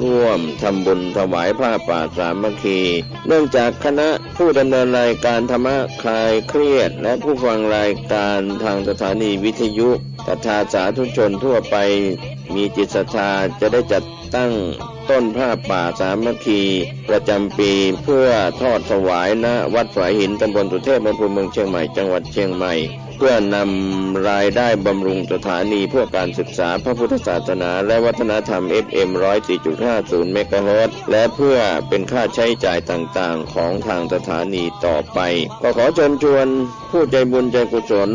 ร่วมทำบุญถวายผ้าป่าสามัคคีเนื่องจากคณะผู้ดำเนินรายการธรรมะคลายเครียดและผู้ฟังรายการทางสถานีวิทยุตถาสาธุชนทั่วไปมีจิตศรัทธาจะได้จัดตั้งต้นผ้าป่าสามัคคีประจำปีเพื่อทอดถวายณวัดฝายหินตำบลสุเทพอำเภอเมืองเชียงใหม่จังหวัดเชียงใหม่เพื่อนำรายได้บำรุงสถานีเพื่อการศึกษาพระพุทธศาสนาและวัฒนธรรม FM 104.50 เมกะเฮิรตซ์และเพื่อเป็นค่าใช้จ่ายต่างๆของทางสถานีต่อไปก็ขอเชิญชวนผู้ใจบุญใจกุศล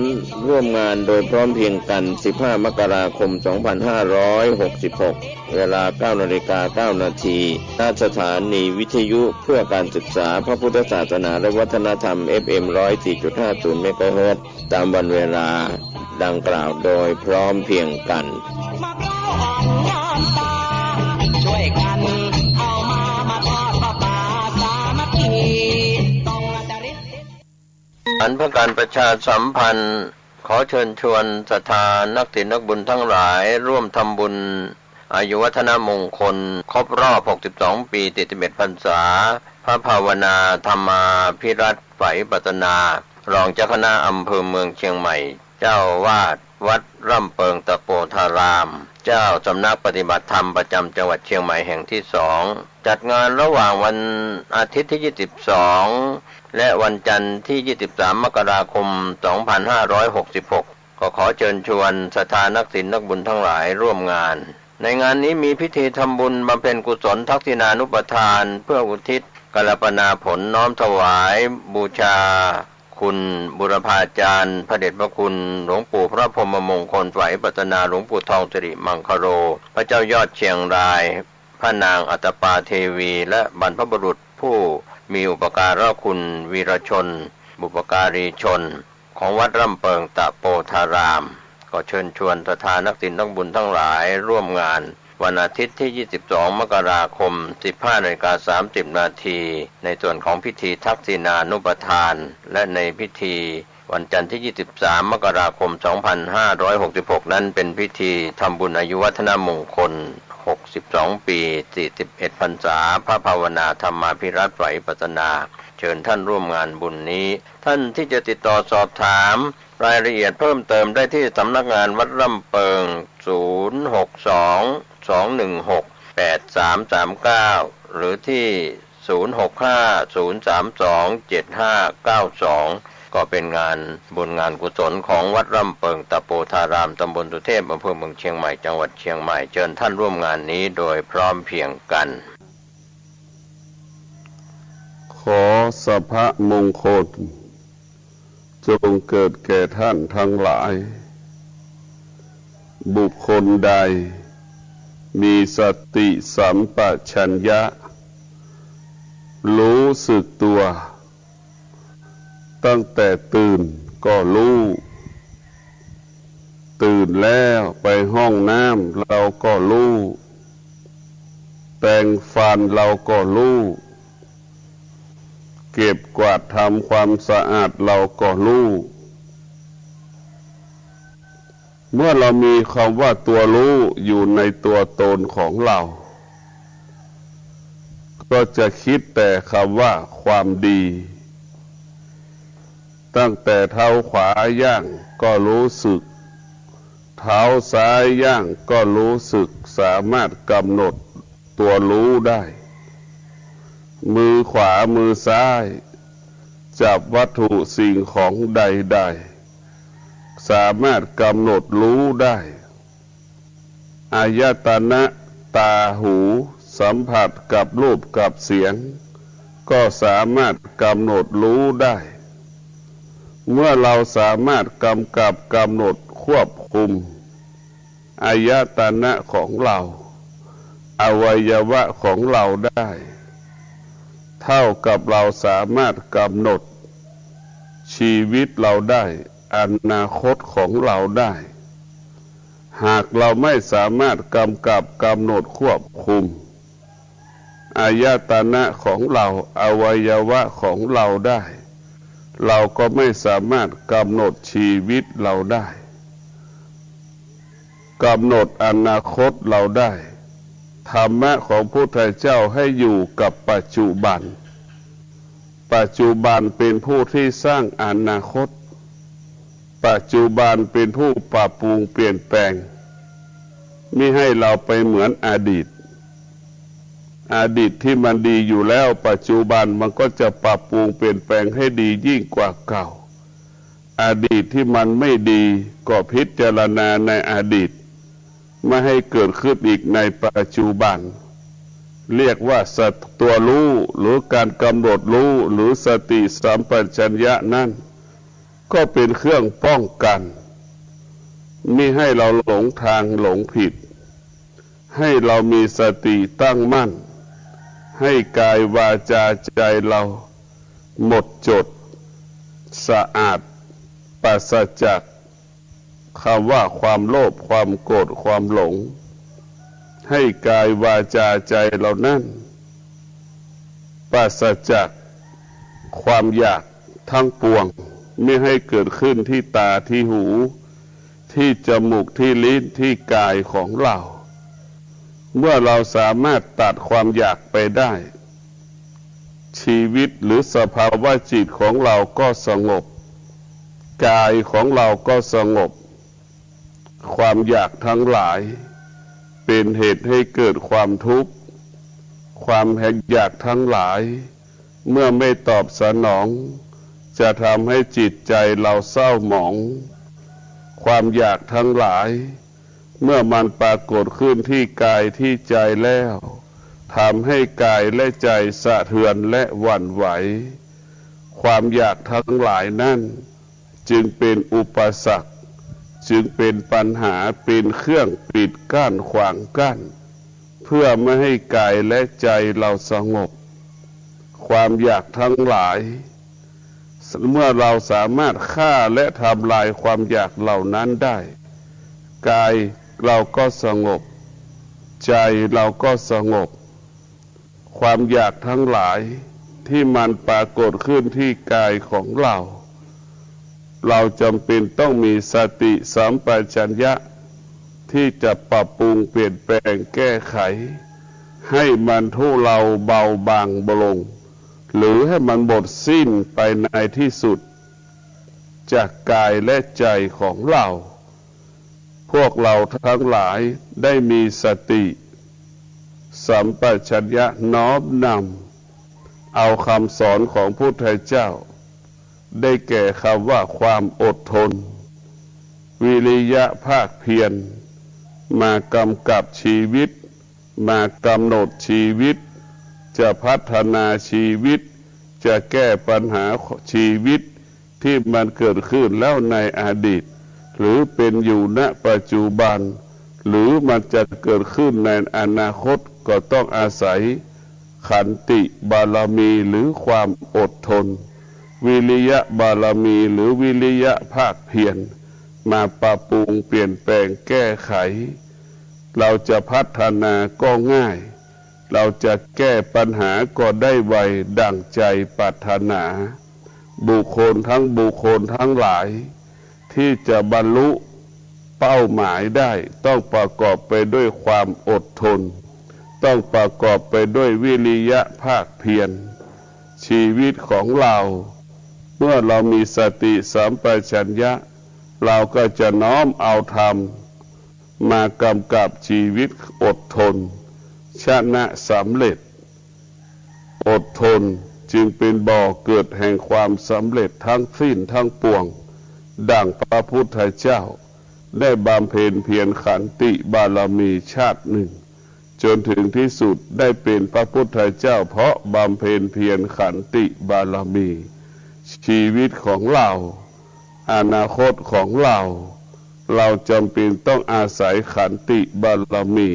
ร่วมงานโดยพร้อมเพรียงกัน 15 มกราคม 2566 เวลา 9:09 น.ณ สถานีวิทยุเพื่อการศึกษาพระพุทธศาสนาและวัฒนธรรม FM 104.50 เมกะเฮิรตซ์ตามวันเวลาดังกล่าวโดยพร้อมเพรียงกันอันเพื่อการประชาสัมพันธ์ขอเชิญชวนศรัทธานักศิลนักบุญทั้งหลายร่วมทำบุญอายุวัฒนมงคลครบรอบ 62 ปีติด11 พรรษาพระภาวนาธรรมาภิรัตน์ไฝปัตนารองเจ้าคณะอำเภอเมืองเชียงใหม่เจ้าวาดวัดร่ำเปิงตะโปธารามเจ้าสำนักปฏิบัติธรรมประจำจังหวัดเชียงใหม่แห่งที่2จัดงานระหว่างวันอาทิตย์ที่ 22 และวันจันทร์ที่ 23 มกราคม 2566 ก็ขอเชิญชวนศรัทธานักศิลนักบุญทั้งหลายร่วมงานในงานนี้มีพิธีทำบุญบำเพ็ญกุศลทักษิณานุปทานเพื่ออุทิศกัลปนาผลน้อมถวายบูชาคุณบุรพาจารย์พระเดชพระคุณหลวงปู่พระพรหมมงคลไฝปัตนาหลวงปู่ทองสิริมังคโรพระเจ้ายอดเชียงรายพระนางอัตปาเทวีและบรรพบุรุษผู้มีอุปการะคุณวีรชนบุปการีชนของวัดร่ำเปิงตะโปธารามก็เชิญชวนศรัทธานักศิลนักบุญทั้งหลายร่วมงานวันอาทิตย์ที่ 22 มกราคม 15:30 น.ในส่วนของพิธีทักษิณานุปทานและในพิธีวันจันทร์ที่ 23 มกราคม 2566 นั้นเป็นพิธีทำบุญอายุวัฒนมงคล 62 ปี 41 พรรษาพระภาวนาธรรมาภิรัตน์ไฝปัตนาเชิญท่านร่วมงานบุญนี้ท่านที่จะติดต่อสอบถามรายละเอียดเพิ่มเติมได้ที่สำนักงานวัดร่ำเปิง 062-216-8339 หรือที่ 065-032-7592 ก็เป็นงานบุญงานกุศลของวัดร่ำเปิงตะโปธารามตำบลสุเทพอำเภอเมืองเชียงใหม่จังหวัดเชียงใหม่เชิญท่านร่วมงานนี้โดยพร้อมเพรียงกันขอสภะมงคลจงเกิดแก่ท่านทั้งหลายบุคคลใดมีสติสัมปชัญญะรู้สึกตัวตั้งแต่ตื่นก็รู้ตื่นแล้วไปห้องน้ำเราก็รู้แปรงฟันเราก็รู้เก็บกวาดทำความสะอาดเราก็รู้เมื่อเรามีคำว่าตัวรู้อยู่ในตัวตนของเราก็จะคิดแต่คำว่าความดีตั้งแต่เท้าขวาย่างก็รู้สึกเท้าซ้ายย่างก็รู้สึกสามารถกำหนดตัวรู้ได้มือขวามือซ้ายจับวัตถุสิ่งของใดๆสามารถกำหนดรู้ได้อายตนะตาหูสัมผัสกับรูปกับเสียงก็สามารถกำหนดรู้ได้เมื่อเราสามารถกำกับกำหนดควบคุมอายตนะของเราอวัยวะของเราได้เท่ากับเราสามารถกำหนดชีวิตเราได้อนาคตของเราได้หากเราไม่สามารถกำกับกำหนดควบคุมอายตนะของเราอวัยวะของเราได้เราก็ไม่สามารถกำหนดชีวิตเราได้กำหนดอนาคตเราได้ ธรรมะของพุทธเจ้าให้อยู่กับปัจจุบันปัจจุบันเป็นผู้ที่สร้างอนาคตปัจจุบันเป็นผู้ปรับปรุงเปลี่ยนแปลงมิให้เราไปเหมือนอดีตที่มันดีอยู่แล้วปัจจุบันมันก็จะปรับปรุงเปลี่ยนแปลงให้ดียิ่งกว่าเก่าอดีตที่มันไม่ดีก็พิจารณาในอดีตไม่ให้เกิดขึ้นอีกในปัจจุบันเรียกว่าตัวรู้หรือการกำหนดรู้หรือสติสัมปชัญญะนั่นก็เป็นเครื่องป้องกันมิให้เราหลงทางหลงผิดให้เรามีสติตั้งมั่นให้กายวาจาใจเราหมดจดสะอาดปราศจากคำว่าความโลภความโกรธความหลงให้กายวาจาใจเรานั้นปราศจากความอยากทั้งปวงไม่ให้เกิดขึ้นที่ตาที่หูที่จมูกที่ลิ้นที่กายของเราเมื่อเราสามารถตัดความอยากไปได้ชีวิตหรือสภาวะจิตของเราก็สงบกายของเราก็สงบความอยากทั้งหลายเป็นเหตุให้เกิดความทุกข์ความอยากทั้งหลายเมื่อไม่ตอบสนองจะทำให้จิตใจเราเศร้าหมองความอยากทั้งหลายเมื่อมันปรากฏขึ้นที่กายที่ใจแล้วทำให้กายและใจสะเทือนและหวั่นไหวความอยากทั้งหลายนั่นจึงเป็นอุปสรรคจึงเป็นปัญหาเป็นเครื่องปิดกั้นขวางกั้นเพื่อไม่ให้กายและใจเราสงบความอยากทั้งหลายเมื่อเราสามารถฆ่าและทำลายความอยากเหล่านั้นได้กายเราก็สงบใจเราก็สงบความอยากทั้งหลายที่มันปรากฏขึ้นที่กายของเราจำเป็นต้องมีสติสัมปชัญญะที่จะปรับปรุงเปลี่ยนแปลงแก้ไขให้มันทุเลาเบาบางลงหรือให้มันหมดสิ้นไปในที่สุดจากกายและใจของเราพวกเราทั้งหลายได้มีสติสัมปชัญญะน้อมนำเอาคำสอนของพุทธเจ้าได้แก่คำว่าความอดทนวิริยะภาคเพียรมากำกับชีวิตมากำหนดชีวิตจะพัฒนาชีวิตจะแก้ปัญหาชีวิตที่มันเกิดขึ้นแล้วในอดีตหรือเป็นอยู่ณปัจจุบันหรือมันจะเกิดขึ้นในอนาคตก็ต้องอาศัยขันติบารมีหรือความอดทนวิริยะบารมีหรือวิริยะภาคเพียรมาปรับปรุงเปลี่ยนแปลงแก้ไขเราจะพัฒนาก็ง่ายเราจะแก้ปัญหาก็ได้ไวดั่งใจปรารถนาบุคคลทั้งหลายที่จะบรรลุเป้าหมายได้ต้องประกอบไปด้วยความอดทนต้องประกอบไปด้วยวิริยะภาคเพียรชีวิตของเราเมื่อเรามีสติสัมปชัญญะเราก็จะน้อมเอาธรรมมากำกับชีวิตอดทนชนะสำเร็จอดทนจึงเป็นบ่อเกิดแห่งความสำเร็จทั้งสิ้นทั้งปวงดังพระพุทธเจ้าได้บำเพ็ญเพียรขันติบารมีชาติหนึ่งจนถึงที่สุดได้เป็นพระพุทธเจ้าเพราะบำเพ็ญเพียรขันติบารมีชีวิตของเราอนาคตของเราจำเป็นต้องอาศัยขันติบารมี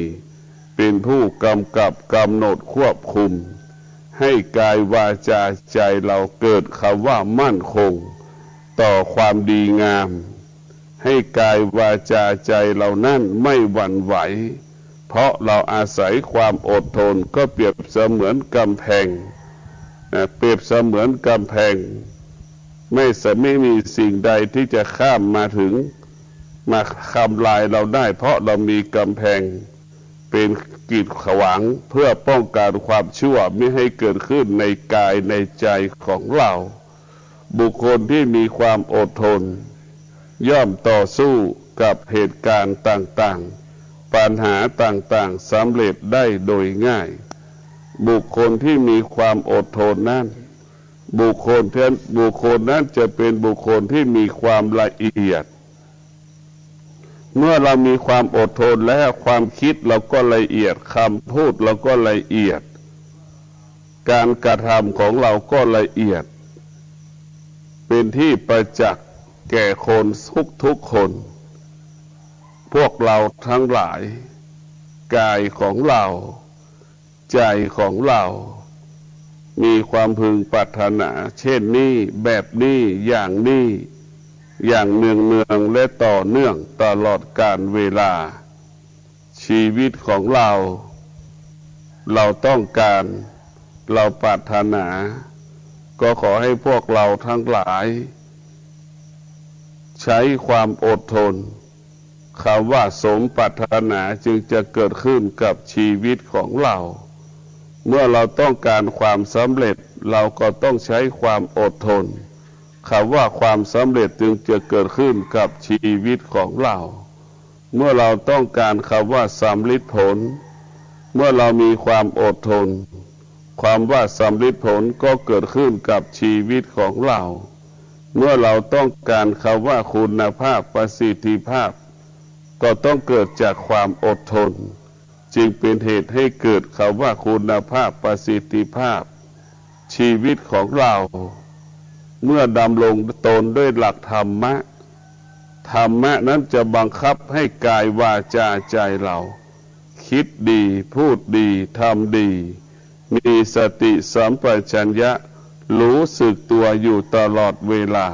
เป็นผู้กำกับกำหนดควบคุมให้กายวาจาใจเราเกิดคำว่ามั่นคงต่อความดีงามให้กายวาจาใจเรานั่นไม่หวั่นไหวเพราะเราอาศัยความอดทนก็เปรียบเสมือนกำแพงไม่มีสิ่งใดที่จะข้ามมาถึงมาทำลายเราได้เพราะเรามีกำแพง เป็นกีดขวางเพื่อป้องกันความชั่วไม่ให้เกิดขึ้นในกายในใจของเราบุคคลที่มีความอดทนย่อมต่อสู้กับเหตุการณ์ต่างๆปัญหาต่างๆสำเร็จได้โดยง่ายบุคคลที่มีความอดทนนั้นบุคคลนั้นจะเป็นบุคคลที่มีความละเอียดเมื่อเรามีความอดทนแล้วความคิดเราก็ละเอียดคำพูดเราก็ละเอียดการกระทำของเราก็ละเอียดเป็นที่ประจักษ์แก่คนทุกคนพวกเราทั้งหลายกายของเราใจของเรามีความพึงปรารถนาเช่นนี้แบบนี้อย่างนี้อย่างเนืองและต่อเนื่องตลอดกาลเวลาชีวิตของเราต้องการเราปรารถนาก็ขอให้พวกเราทั้งหลายใช้ความอดทนคำว่าสมปรารถนาจึงจะเกิดขึ้นกับชีวิตของเราเมื่อเราต้องการความสำเร็จเราก็ต้องใช้ความอดทนคำว่าความสำเร็จจึงจะเกิดขึ้นกับชีวิตของเราเมื่อเราต้องการคำว่าสำลิดผลเมื่อเรามีความอดทนความว่าสำลิดผลก็เกิดขึ้นกับชีวิตของเราเมื่อเราต้องการคำว่าคุณภาพประสิทธิภาพก็ต้องเกิดจากความอดทนจึงเป็นเหตุให้เกิดคำว่าคุณภาพประสิทธิภาพชีวิตของเราเมื่อดำรงตนด้วยหลักธรรมะนั้นจะบังคับให้กายวาจาใจเราคิดดีพูดดีทำดีมีสติสัมปชัญญะรู้สึกตัวอยู่ตลอดเวลา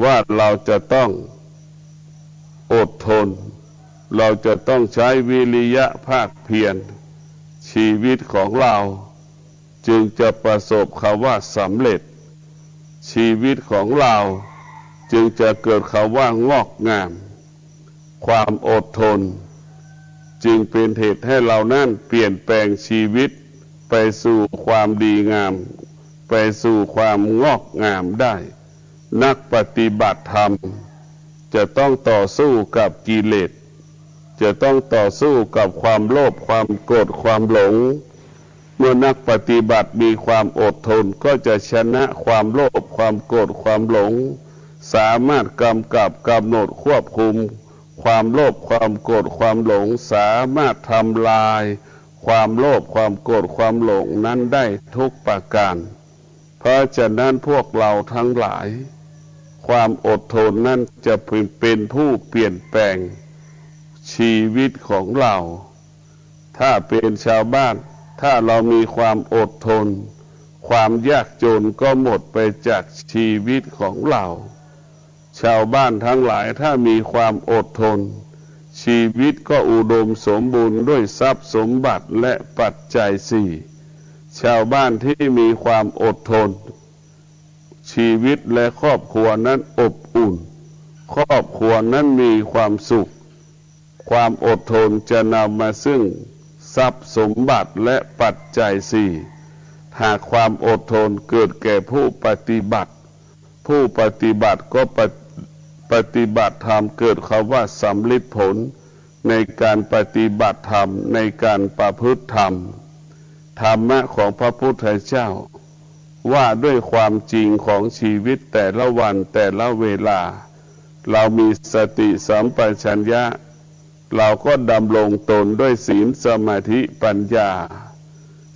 ว่าเราจะต้องอดทนเราจะต้องใช้วิริยะภาคเพียรชีวิตของเราจึงจะประสบคำว่าสำเร็จชีวิตของเราจึงจะเกิดคำว่างอกงามความอดทนจึงเป็นเหตุให้เรานั้นเปลี่ยนแปลงชีวิตไปสู่ความดีงามไปสู่ความงอกงามได้นักปฏิบัติธรรมจะต้องต่อสู้กับกิเลสจะต้องต่อสู้กับความโลภความโกรธความหลงเมื่อนักปฏิบัติมีความอดทนก็จะชนะความโลภความโกรธความหลงสามารถกำกับกำหนดควบคุมความโลภความโกรธความหลงสามารถทำลายความโลภความโกรธความหลงนั้นได้ทุกประการเพราะฉะนั้นพวกเราทั้งหลายความอดทนนั้นจะเป็นผู้เปลี่ยนแปลงชีวิตของเราถ้าเป็นชาวบ้านถ้าเรามีความอดทนความยากจนก็หมดไปจากชีวิตของเราชาวบ้านทั้งหลายถ้ามีความอดทนชีวิตก็อุดมสมบูรณ์ด้วยทรัพย์สมบัติและปัจจัยสี่ชาวบ้านที่มีความอดทนชีวิตและครอบครัวนั้นอบอุ่นครอบครัวนั้นมีความสุขความอดทนจะนำมาซึ่งทรัพย์สมบัติและปัจจัยสี่หากความอดทนเกิดแก่ผู้ปฏิบัติผู้ปฏิบัติก็ปฏิบัติธรรมเกิดคำว่าสำลิดผลในการปฏิบัติธรรมในการประพฤติธรรมธรรมะของพระพุทธเจ้าว่าด้วยความจริงของชีวิตแต่ละวันแต่ละเวลาเรามีสติสัมปชัญญะเราก็ดำรงตนด้วยศีลสมาธิปัญญา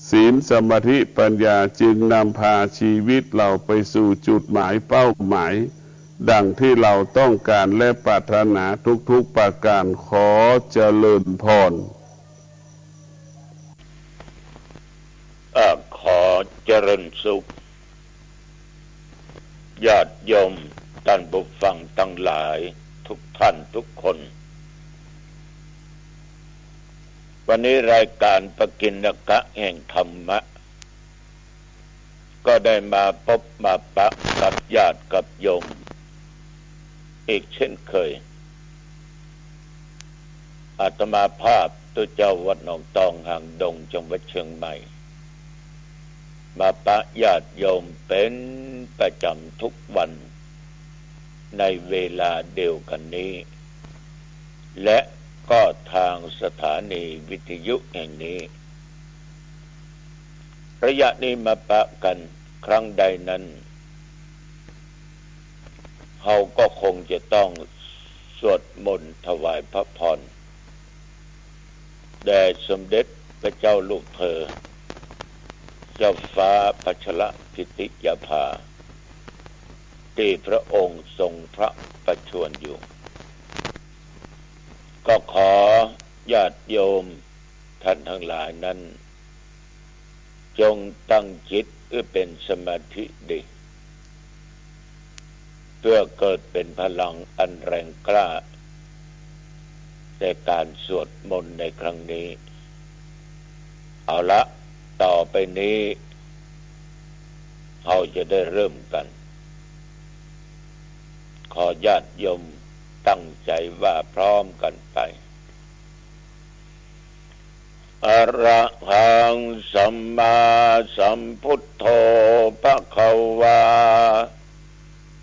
ศีลสมาธิปัญญาจึงนำพาชีวิตเราไปสู่จุดหมายเป้าหมายดังที่เราต้องการและปรารถนาทุกๆประการขอเจริญพรขอเจริญสุขญาติโยมท่านผู้ฟังทั้งหลายทุกท่านทุกคนวันนี้รายการปกิณกะแห่งธรรมะก็ได้มาพบมาปะกับญาติกับโยมอีกเช่นเคยอาตมาภาพ ตัวเจ้าวัดหนองตองหางดงจังหวัดเชียงใหม่มาปะญาติโยมเป็นประจำทุกวันในเวลาเดียวกันนี้และก็ทางสถานีวิทยุแห่งนี้ระยะนี้มาปะกันครั้งใดนั้นเราก็คงจะต้องสวดมนต์ถวายพระพรแด่สมเด็จพระเจ้าลูกเธอเจ้าฟ้าพัชรกิติยาภาที่พระองค์ทรงพระประชวรอยู่ก็ขอญาติโยมท่านทั้งหลายนั้นจงตั้งจิตเพื่อเป็นสมาธิดีเพื่อเกิดเป็นพลังอันแรงกล้าในการสวดมนต์ในครั้งนี้เอาละต่อไปนี้เราจะได้เริ่มกันขอญาติโยมตั้งใจว่าพร้อมกันไปอะระหังสัมมาสัมพุทโธภควา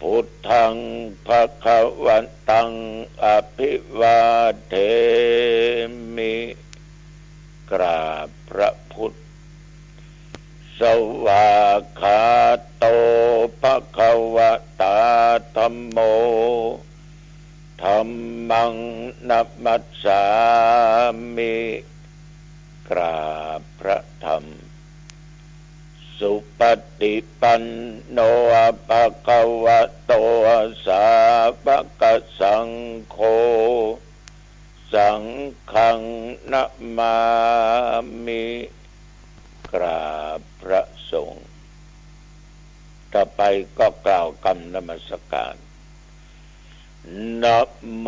พุทธังภวันตังอภิวาเทมิกราบพระพุทธสวากขาโตภควตาธัมโมธัมมังนัมมัสสามิกราบพระธรรมสุปฏิปันโนภควโตสาวกสังโฆสังฆังนะมามิกราบพระสงฆ์ต่อไปก็กล่าวคำนมัสการนะโม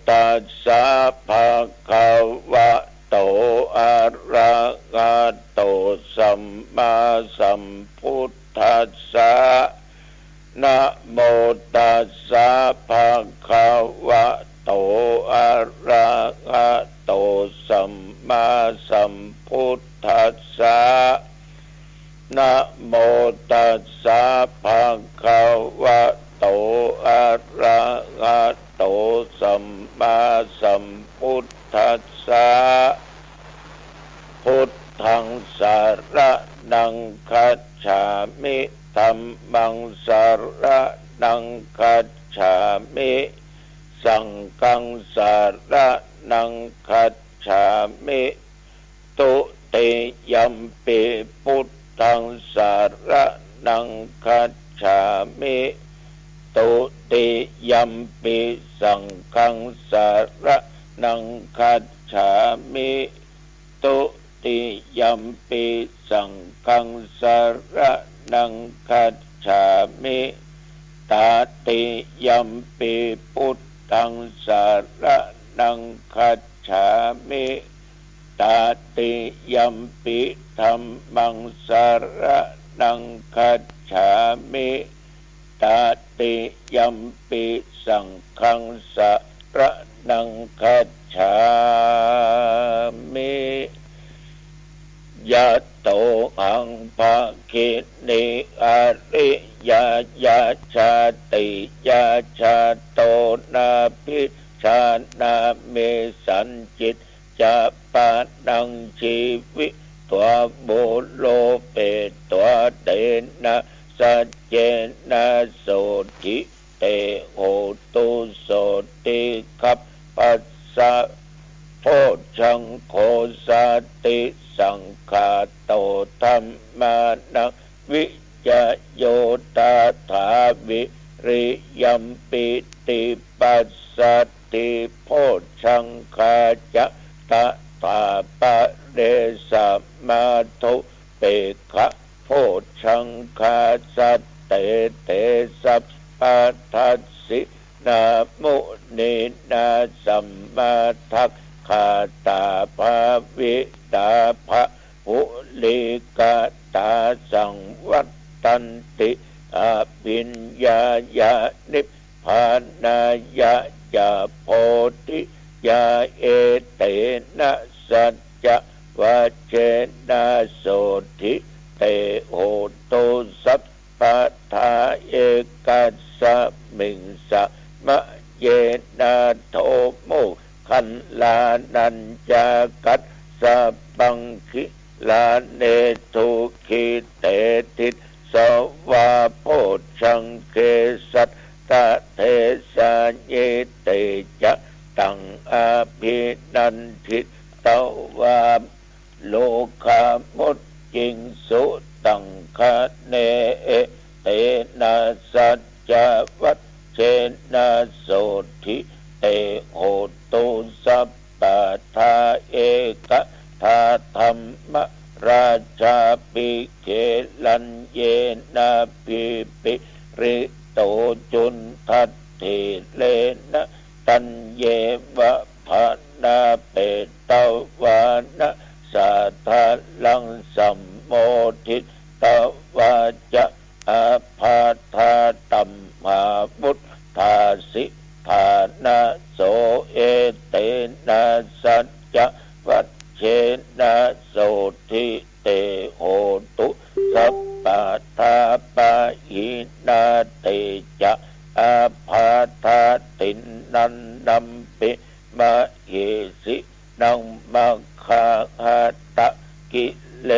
ตัสสะภะคะวะโตอะระหะโตสัมมาสัมพุทธัสสะนะโมตัสสะภะคะวะโตอะระหะโตสัมมาสัมพุทธัสสะนะโมตัสสะภะคะวะโตอะระหะโตสัมมาสัมพุทธัสสะพุทธังสารนังคัจฉามิธัมมังสารนังคัจฉามิสังฆังสารนังคัจฉามิตุติยัมปิพุทธังสารนังคัจฉามิตุติยัมปิสังฆังสารนังคัจฉามิตุติยัมปิสังฆังสารนังคัจฉามิตาติยัมปิพุทธังสารนังคัจฉามิตาติยัมปิธัมมังสารนังคัจฉามิตาติยัมปิสังฆังสารนังคัจฉามิยะโตอังภะคินิอาริยยะชาติยะชาโตนาภิชานาเมสัญจิตจะปานังชีวิตัวโบโลเปตัวเตนะสัจเจนะโสติเตโหตุโสติคัปปัสสะโพชังโคสติสังฆาโตธัมมานังวิจโยตถาวิริยัมปิติปัสสติโพชังคาจะตถาปะเดสมาทุเปขะโพชังคาสัตเตเตสัพพัทธัสสินามุนีนาสัมมาทัคคาตาภาวิตาภะหุลิกาตาสังวัตตันติอภิญญายานิพพานายะยาโพธิยาเอเตนะสะ โสธิเตโหตุสัพพะทาเอกัสสะมิงสะมะเยนะโทโมคันลานัญจากัสสะปังคิลาเนทุขิเตติสวาโพชังเกสัตตะเทสะเยเตจะตังอาภินันทิตวาโลกามุตจิงสุตังคะเนเตนะสัจจวัชเชนะโสธิเตโหตุสัพพะทาเอกทาธัมมราชาปิเกลันเยนะปิปิริโตจุนทัตถิเลนะตัญเยวะภานาเปตวานะสัทธาลังสัมโมทิตวาจะอาภาธาตัมมามุตทาสิฐานะโสเอเตนะสัจจะวัชเชนะโสทิเตโหตุสัพพะทาปะหินาเตจะอาภาธาตินนันนัมปิมะเหสินังมัคคาหัตตะกิเล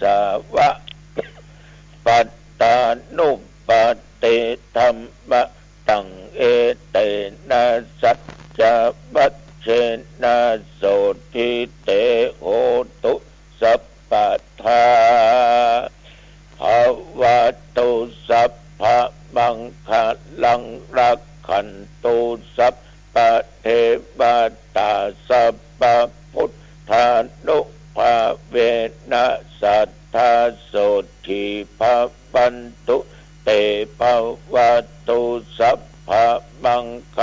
สาวะปัตตานุปเตธัมมะตังเอเตนะสัจจะวัชเชนะโสทิเตโหตุสัพพะทาภวตุสัพพะมังคลังรักขันตุสัพพะเทวตาสัพพะพุทธานุภาเวนะสัทธาโสทิภวันตุเตภวตุสัพพะมังค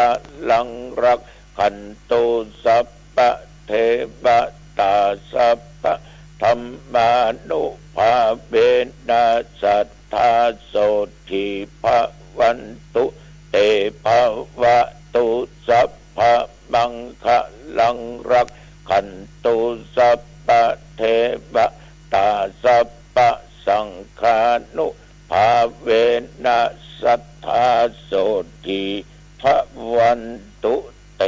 ลังรักขันตุสัพพะเทวตาสัพพะธรรมานุภาเวนะสัทธาโสทิภวันตุเตภวตุสัพพะมังคลังรักขันตุสัพพะเทวตาสัพพะสังฆานุภาเวนะสัทธาโสทิภวันตุเต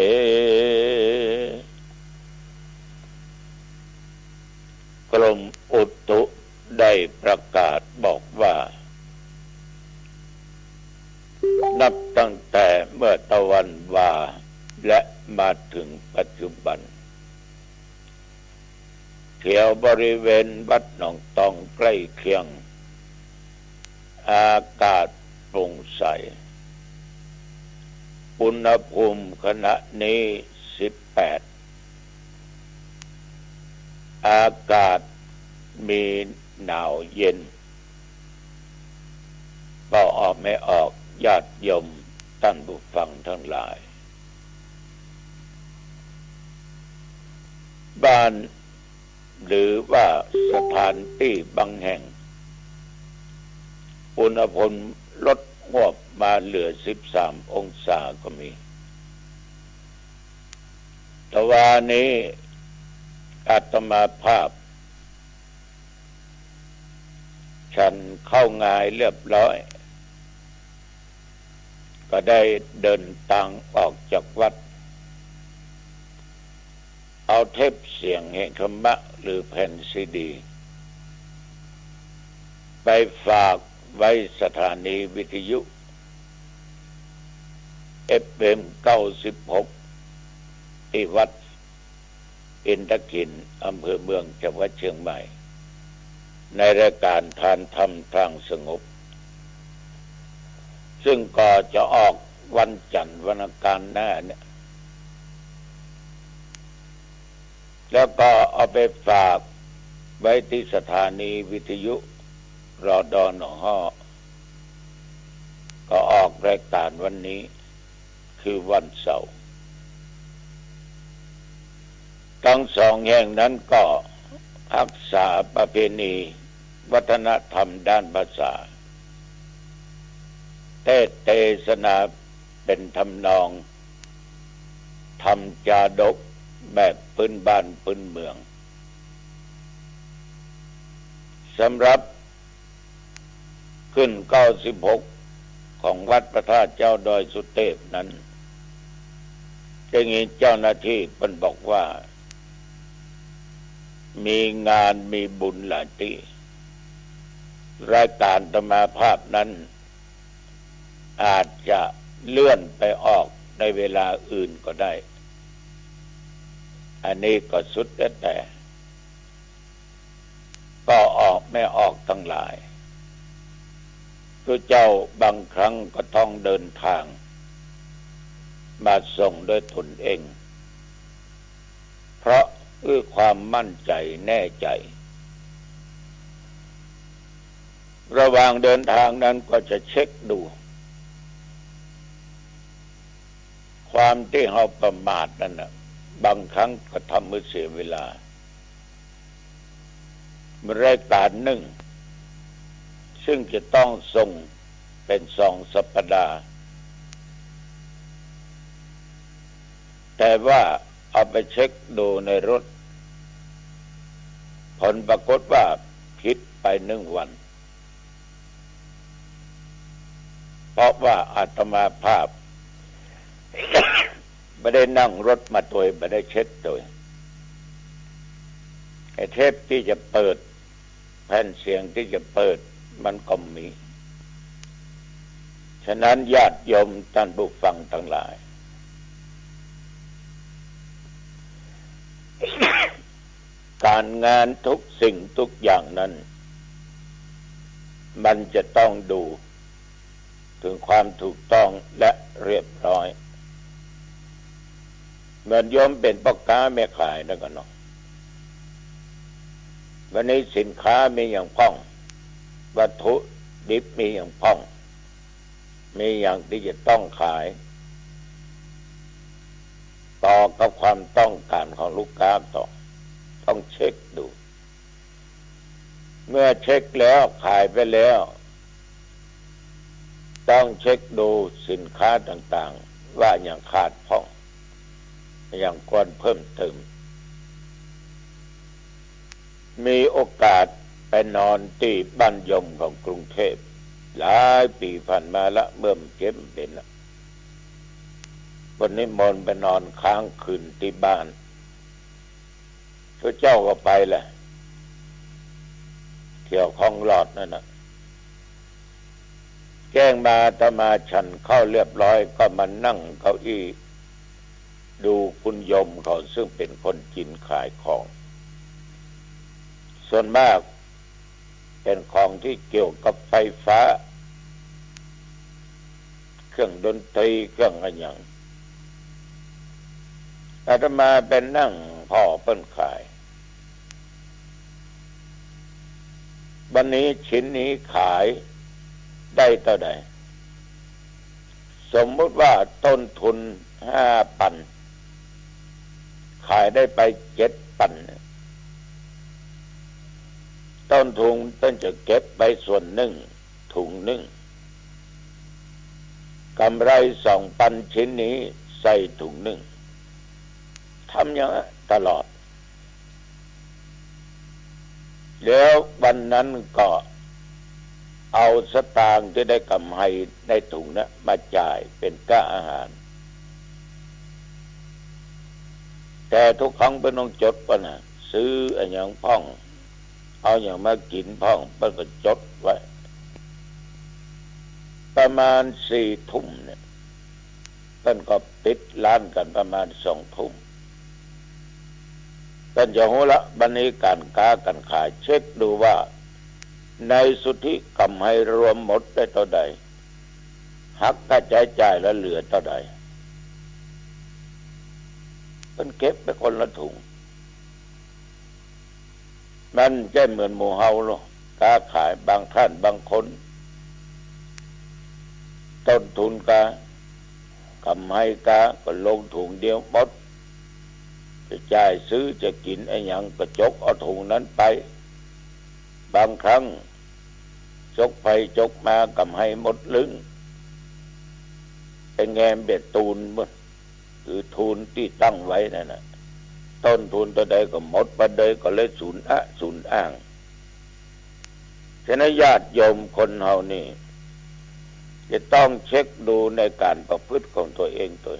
กรมอุตุได้ประกาศบอกว่านับตั้งแต่เมื่อตะวันวาและมาถึงปัจจุบันแถวบริเวณวัดหนองตองใกล้เคียงอากาศโปร่งใสอุณหภูมิขณะนี้18อากาศมีหนาวเย็นก็ออกไม่ออกญาติโยมท่านผู้ฟังทั้งหลายบ้านหรือว่าสถานที่บางแห่งอุณหภูมิลดหวบมาเหลือ13องศาก็มีแต่ว่านี้อาตมาภาพฉันเข้างายเรียบร้อยก็ได้เดินทางออกจากวัดเอาเทปเสียงแห่งธรรมะหรือแผ่นซีดีไปฝากไว้สถานีวิทยุ FM 96ที่วัดอินทขินอำเภอเมืองจังหวัดเชียงใหม่ในรายการทานธรรมทางสงบซึ่งก็จะออกวันจันทร์วันอังคารหน้าเนี่ยแล้วก็เอาไปฝากไว้ที่สถานีวิทยุรอดอหนองฮ้อก็ออกรายการวันนี้คือวันเสาร์ทั้งสองแห่งนั้นก็รักษาประเพณีวัฒนธรรมด้านภาษาเทศนาเป็นทำนองทำจาดกแบบพื้นบ้านพื้นเมือง สำหรับขึ้น96ของวัดพระธาตุเจ้าดอยสุเทพนั้นจะมีเจ้าหน้าที่เพิ่นบอกว่ามีงานมีบุญหลายที่รายการธรรมาภาพนั้นอาจจะเลื่อนไปออกในเวลาอื่นก็ได้อันนี้ก็สุดแต่ก็ออกไม่ออกทั้งหลายพระเจ้าบางครั้งก็ต้องเดินทางมาส่งด้วยตนเองเพราะด้วยความมั่นใจแน่ใจระหว่างเดินทางนั้นก็จะเช็คดูความที่เราประมาทนั่นนะบางครั้งก็ทำให้เสียเวลารายการหนึ่งซึ่งจะต้องส่งเป็น2 สัปดาห์แต่ว่าเอาไปเช็คดูในรถผลปรากฏว่าผิดไป1 วันเพราะว่าอาตมาภาพ ไม่ได้นั่งรถมาโดยไม่ได้เช็คโดยไอ้เทปที่จะเปิดแผ่นเสียงที่จะเปิดมันก็มีฉะนั้นญาติโยมท่านผู้ฟังทั้งหลาย การงานทุกสิ่งทุกอย่างนั้นมันจะต้องดูถึงความถูกต้องและเรียบร้อยเหมือนโยมเป็นพ่อค้าแม่ขายนั่นก็เนาะวันนี้สินค้ามีอย่างพ้องวัตถุดิบมีอย่างพ้องมีอย่างที่จะต้องขายต่อกับความต้องการของลูกค้าต้องเช็คดูเมื่อเช็คแล้วขายไปแล้วต้องเช็คดูสินค้าต่างๆว่าอย่างขาดพ้องอย่างควรเพิ่มเติมมีโอกาสไปนอนที่บ้านยมของกรุงเทพหลายปีผ่านมาละเมื่อเก็บเป็นละวันนี้มนต์ไปนอนค้างคืนที่บ้านพระเจ้าก็ไปแหละเที่ยวคลองหลอดนั่นนะแจ้งมาอาตมาฉันเข้าเรียบร้อยก็มานั่งเก้าอี้ดูคุณยมเขาซึ่งเป็นคนจีนขายของส่วนมากเป็นของที่เกี่ยวกับไฟฟ้าเครื่องดนตรีเครื่องอะไรอย่างอาตมาเป็นนั่งพ่อเปิ้นขายวันนี้ชิ้นนี้ขายได้เท่าใดสมมติว่าต้นทุน5,000ขายได้ไป7,000ต้นทุนต้นจะเก็บไปส่วนหนึ่งถุงหนึ่งกำไร2,000ชิ้นนี้ใส่ถุงหนึ่งทำอย่างนั้นตลอดแล้ววันนั้นก็เอาสตางค์ที่ได้กำไรในถุงนั้นมาจ่ายเป็นค่าอาหารแต่ทุกครั้งเป็นต้องจดว่านะซื้ออะไรอย่างพ้องเอาอย่างมากินพ้องเป็นก็จดไว้ประมาณ4 ทุ่มเนี่ยเป็นก็ปิดร้านกันประมาณ2 ทุ่มเป็นจะรู้ละบันนี้การค้าการขายเช็คดูว่าในสุทธิกำไรรวมหมดได้เท่าใดหักค่าใช้จ่ายแล้วเหลือเท่าใดเป็นเก็บไปคนละถุงมันจะเหมือนหมู่เฮาหรอกค้าขายบางท่านบางคนต้นทุนกำไรก็ลงถุงเดียวหมดจะจ่ายซื้อจะกินไอ้หยังก็จกเอาถุงนั้นไปบางครั้งจกไปจกมากำไรหมดลึงเป็นแงมเบ็ดตูนมั้งคือทุนที่ตั้งไว้นั่นน่ะต้นทุนตัวใดก็หมดไปเลยก็เลยสูญอ้าง ฉะนั้นญาติโยมคนเฮานี่จะต้องเช็คดูในการประพฤติของตัวเองตัว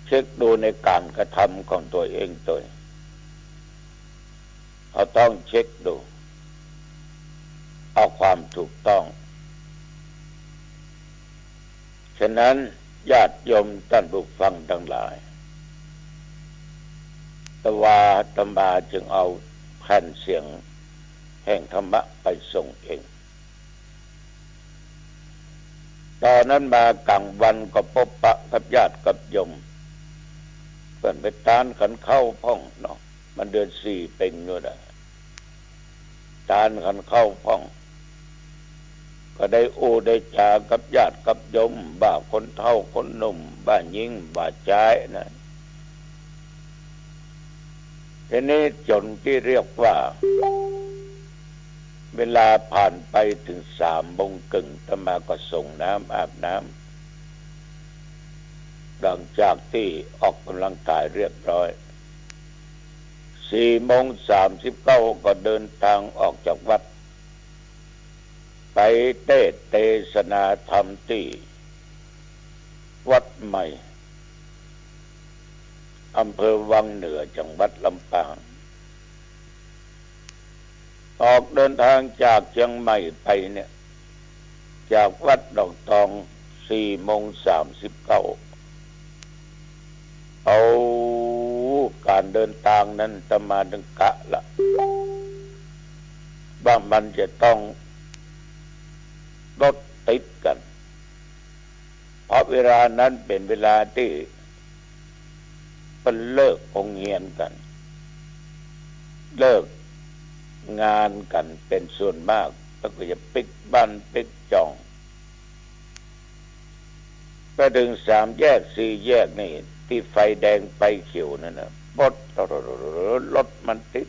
เช็คดูในการกระทำของตัวเองตัวเราต้องเช็คดูเอาความถูกต้องฉะนั้นญาติโยมท่านผู้ฟังทั้งหลายตวาตมาจึงเอาแผ่นเสียงแห่งธรรมะไปส่งเองตอนนั้นมากลางวันก็พบปะกับญาติกับโยมเพิ่นไปตานขันเข้าพ่องเนาะมันเดือน4เป็นอยู่น่ะตานขันเข้าพ่องก็ได้โอได้จากับญาติกับโยมบ้าคนเฒ่าคนหนุ่มบ้าหญิงบ้าชายนะทีนี้จนที่เรียกว่าเวลาผ่านไปถึง3 โมงครึ่งอาตมาก็ส่งน้ำอาบน้ำหลังจากที่ออกกำลังกายเรียบร้อย4:39ก็เดินทางออกจากวัดไปเทศนาธรรมที่วัดใหม่อำเภอวังเหนือจังหวัดลำปางออกเดินทางจากเชียงใหม่ไปเนี่ยจากวัดดอกตอง4:39เอาการเดินทางนั้นจะมาดึงกะละว่ามันจะต้องรถติดกันเพราะเวลานั้นเป็นเวลาที่เป็นเลิกองเฮียนกันเลิกงานกันเป็นส่วนมากแล้วก็จะปิดบ้านปิดจ่องไปถึง3 แยก 4 แยกนี่ที่ไฟแดงไฟเขียวนั่นนะรถมันติด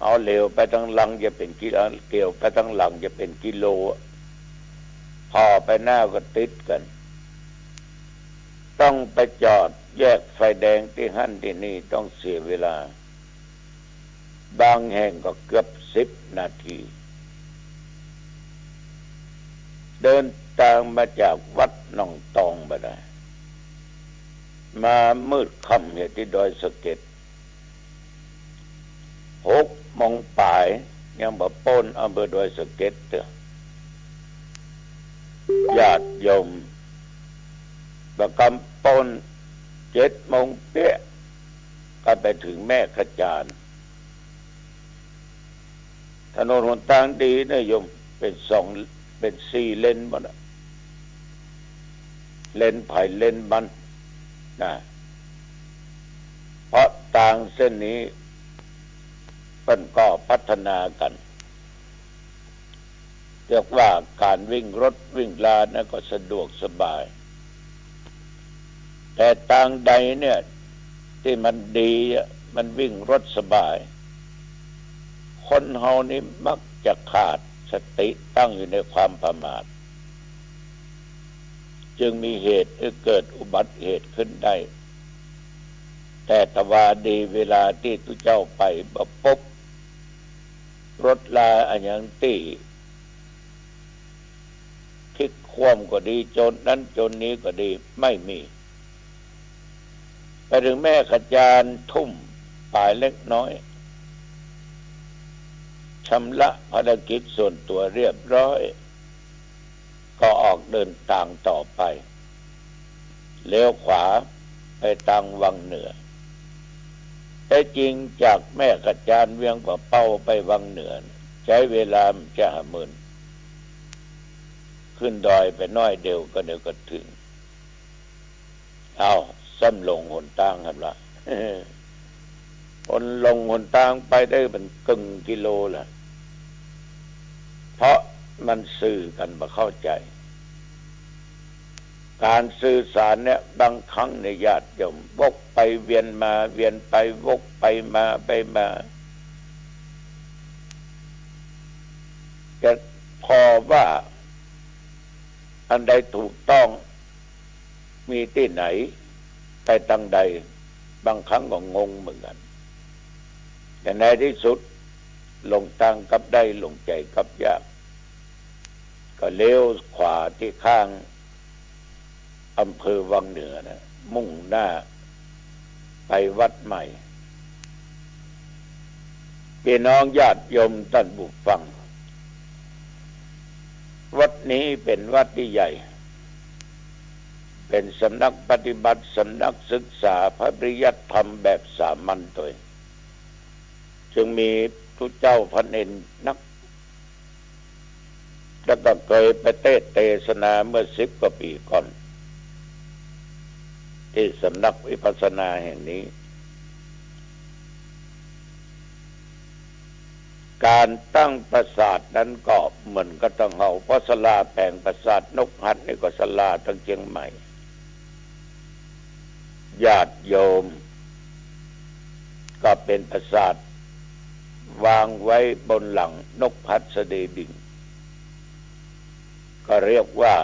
เอาเหลวไปทั้งหลังจะเป็นกิโลเกี่ยวไปทั้งหลังจะเป็นกิโลพอไปหน้าก็ติดกันต้องไปจอดแยกไฟแดงที่หั่นที่นี่ต้องเสียเวลาบางแห่งก็เกือบ10 นาทีเดินทางมาจากวัดหนองตองมาได้มามืดค่ำเหตุที่ดอยสะเก็ด6 โมงป่ายยังบ่พ้นอำเภอดอยสะเก็ดเถอะญาติโยมประกำพ้น7 โมงเป๊ะก็ไปถึงแม่ขจานถนนหนทางดีนะโยมเป็น4 เลนหมดเลนไผ่เลนมันนะเพราะทางเส้นนี้เพิ่นก็พัฒนากันเรียกว่าการวิ่งรถวิ่งลานะก็สะดวกสบายแต่ทางใดเนี่ยที่มันดีมันวิ่งรถสบายคนเฮานี่มักจะขาดสติตั้งอยู่ในความประมาทจึงมีเหตุให้เกิดอุบัติเหตุขึ้นได้แต่ตะวาดีเวลาที่ตุเจ้าไปบ่พบรถลาอันยังตีคิดความก็ดีจนนั้นจนนี้ก็ดีไม่มีไปถึงแม่ขจานทุ่มป่ายเล็กน้อยชำระภารกิจส่วนตัวเรียบร้อยก็ออกเดินทางต่อไปเลี้ยวขวาไปทางวังเหนือแต่จริงจากแม่ขจานเวียงป่าเป้าไปวังเหนือใช้เวลาจะ50,000ขึ้นดอยไปน้อยเดียวก็เดี๋ยวก็ถึงเอาซ้ำลงหนทางกันละคนลงหนทางไปได้เป็นครึ่งกิโลละเพราะมันสื่อกันบ่เข้าใจการสื่อสารเนี่ยบางครั้งในญาติโยมวกไปเวียนมาเวียนไปวกไปมาไปมาจะพอว่าอันใดถูกต้องมีที่ไหนไปทางใดบางครั้งก็งงเหมือนกันแต่ในที่สุด ลงตังกับได้ลงใจกับยากก็เลี้ยวขวาที่ข้างอำเภอวังเหนือนะมุ่งหน้าไปวัดใหม่พี่น้องญาติโยมท่านผู้ฟังวัดนี้เป็นวัดที่ใหญ่เป็นสำนักปฏิบัติสำนักศึกษาพระปริยัติธรรมแบบสามัญโดยจึงมีทุกเจ้าพระเนนนักแล้วก็เคยไปเทศนาเมื่อ10 กว่าปีก่อนที่สำนักวิปัสสนาแห่งนี้การตั้งปราสาทนั้นก็เหมือนกับต้องเอาเพราะศาลาแปลงปราสาทนกหัดนี่ก็ศาลาทั้งเชียงใหม่ญาติโยมก็เป็นปราสาทวางไว้บนหลังนกหัดเสดดิ่งก็เรียกว่า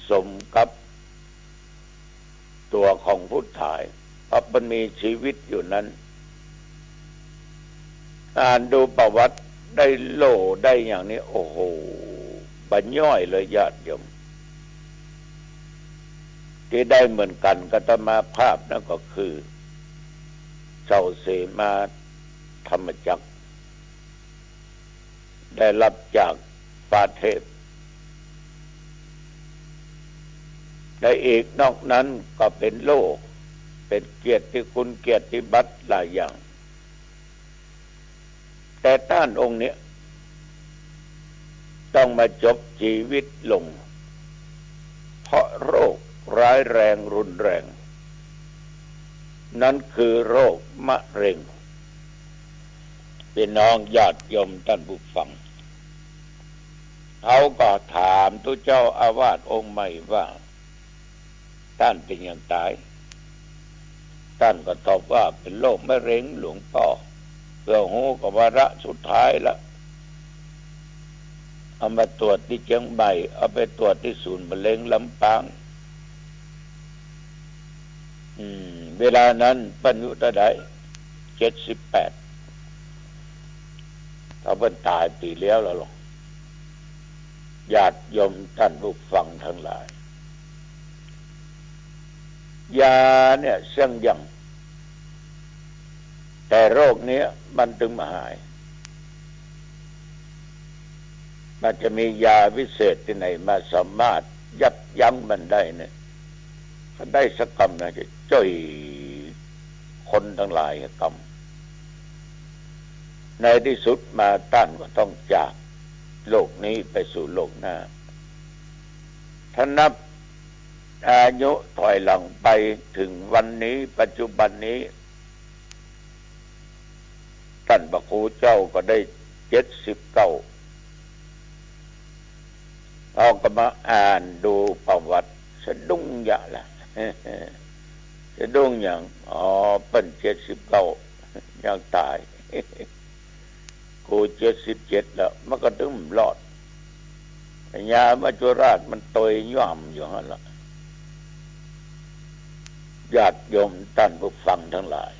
สมกับตัวของผู้ถ่ายเพราะมันมีชีวิตอยู่นั้นอ่านดูประวัติได้โล่ได้อย่างนี้โอ้โหบรรย่อยเลยญาติโยมที่ได้เหมือนกันกัตมาภาพนั่นก็คือเจ้าเสมาธรรมจักรได้รับจากฟ้าเทพและอีกนอกนั้นก็เป็นโล่เป็นเกียรติคุณเกียรติบัตรหลายอย่างแต่ต้านองค์เนี้ยต้องมาจบชีวิตลงเพราะโรคร้ายแรงรุนแรงนั่นคือโรคมะเร็งพี่น้องญาติโยมท่านผู้ฟังเขาก็ถามทุกเจ้าอาวาสองค์ใหม่ว่าท่านเป็นอย่างตายท่านก็ตอบว่าเป็นโรคมะเร็งหลวงพ่อเพื่อหูกับวาระสุดท้ายละเอามาตรวจที่เชียงใหม่เอาไปตรวจที่ศูนย์มะเร็งลำปางเวลานั้นปัญญุตได้78เขาเป็นตายปีแล้วหรอกญาติโยมท่านผู้ฟังทั้งหลายยาเนี่ยเสี่ยงยังแต่โรคนี้มันถึงมาหายมันจะมียาวิเศษที่ไหนมาสามารถยับยั้งมันได้เนี่ยก็ได้สักกรรมนะจะจ่อยคนทั้งหลายกรรมในที่สุดมาต้านก็ต้องจากโลกนี้ไปสู่โลกหน้าถ้านับอายุถอยหลังไปถึงวันนี้ปัจจุบันนี้ท่านพระครูเจ้าก็ได้79เอาก็มาอ่านดูประวัติสะดุ้งอย่าละสะดุ้งอย่างเป็น79ยังตายกู77แล้วมันก็ถึงรอดยามัจจุราชมันตยย่อมอยู่นั่นล่ะญาติโยมท่านผู้ฟังทั้งหลาย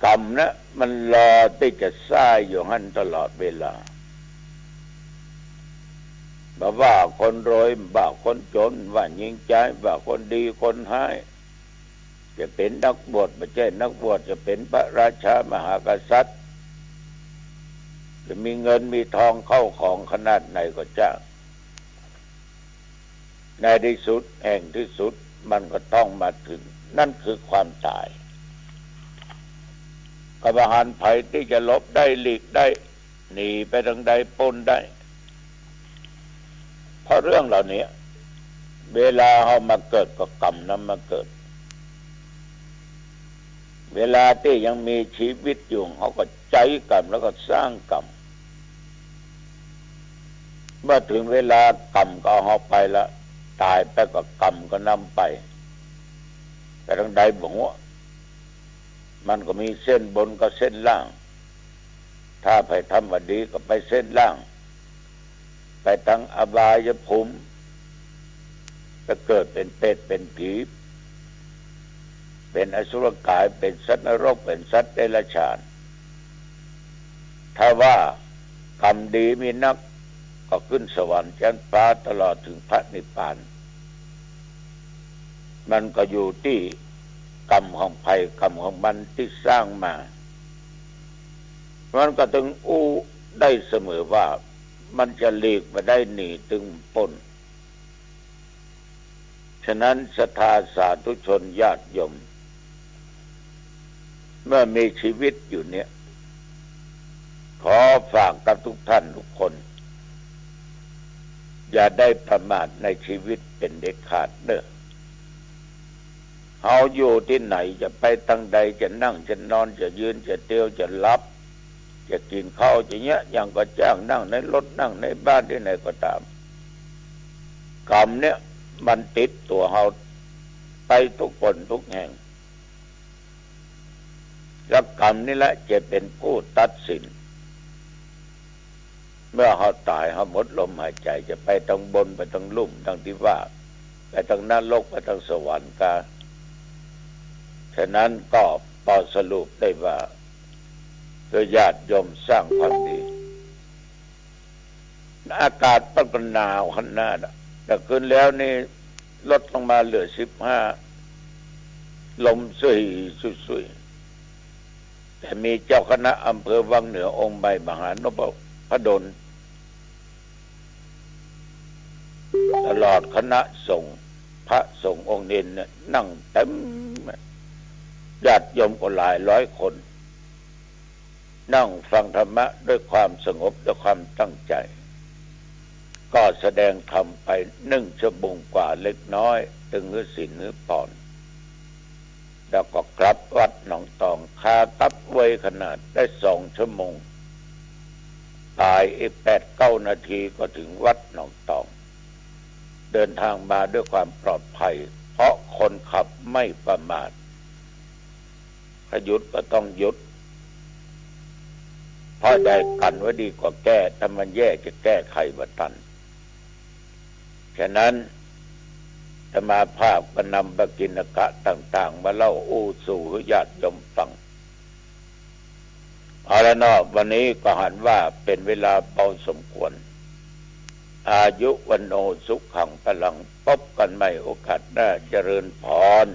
กรรมนะมันรอที่จะซ่ายอยู่หั่นตลอดเวลาบ่ว่าคนรวยบ่าคนจนว่ายิงใจบ่าคนดีคนร้ายจะเป็นนักบวชไม่ใช่นักบวชจะเป็นพระราชามหากษัตริย์จะมีเงินมีทองเข้าของขนาดไหนก็จ้างในที่สุดแห่งที่สุดมันก็ต้องมาถึงนั่นคือความตายกบหันภัยที่จะลบได้หลีกได้หนีไปทางใดพ้นได้เพราะเรื่องเหล่านี้เวลาเขามาเกิดก็กรรมนั้นมาเกิดเวลาที่ยังมีชีวิตอยู่เขาก็ใจกรรมแล้วก็สร้างกรรมเมื่อถึงเวลากรรมก็เอาไปละตายไปก็กรรมก็นำไปแต่ทางใดบอกว่ามันก็มีเส้นบนกับเส้นล่างถ้าไปทำวันดีก็ไปเส้นล่างไปทางอบายภูมิจะเกิดเป็นเป็ดเป็นผีเป็นอสุรกายเป็นสัตว์นรกเป็นสัตว์เดรัจฉาน ถ้าว่ากรรมดีมีนักก็ขึ้นสวรรค์ชั้นฟ้าตลอดถึงพระนิพพานมันก็อยู่ที่กรรมของภัยกรรมของมันที่สร้างมามันก็ถึงได้เสมอว่ามันจะหลีกมาได้หนีถึงพ้นฉะนั้นศรัทธาสาธุชนญาติโยมเมื่อมีชีวิตอยู่เนี่ยขอฝากกับทุกท่านทุกคนอย่าได้ประมาทในชีวิตเป็นเด็ดขาดเด้อเอาอยู่ที่ไหนจะไปทางใดจะนั่งจะนอนจะยืนจะเที่ยวจะหลับจะกินข้าวจะเนี้ยอย่างก็จ้างนั่งในรถนั่งในบ้านที่ไหนก็ตามกรรมเนี่ยมันติดตัวเราไปทุกคนทุกแห่งแล้วกรรมนี่แหละจะเป็นผู้ตัดสินเมื่อเขาตายเขาหมดลมหายใจจะไปทางบนไปทางลุ่มทางที่ว่าไปทางนรกไปทางสวรรค์กาฉะนั้นก็พอสรุปได้ว่าโดยญาติโยมสร้างความดีอากาศมันก็หนาวขนาดแต่คืนแล้วนี่ลดลงมาเหลือ15ลมสุยแต่มีเจ้าคณะอำเภอวังเหนือองค์ใบมหานพดลตลอดคณะสงฆ์พระสงฆ์องค์เด่นเนี่ยนั่งเต็มญาติโยมก็หลายร้อยคนนั่งฟังธรรมะด้วยความสงบด้วยความตั้งใจก็แสดงธรรมไป1 ชั่วโมงกว่าเล็กน้อยถึงหื้อศีลหื้อผ่อนแล้วก็กลับวัดหนองตองคาตับไว้ขนาดได้2 ชั่วโมงตายอีก8-9 นาทีก็ถึงวัดหนองตองเดินทางมาด้วยความปลอดภัยเพราะคนขับไม่ประมาทถ้าหยุดก็ต้องหยุดเพราะได้กันไว้ดีกว่าแก้ถ้ามันแย่จะแก้ไขบ่ทันฉะนั้นธรรมาภาพก็นำบกินกะต่างๆมาเล่าสู่ญาติโยมฟังเอาละเนาะวันนี้ก็หันว่าเป็นเวลาพอสมควรอายุวันโนสุขังพลังพบกันใหม่โอกาสหน้าเจริญพร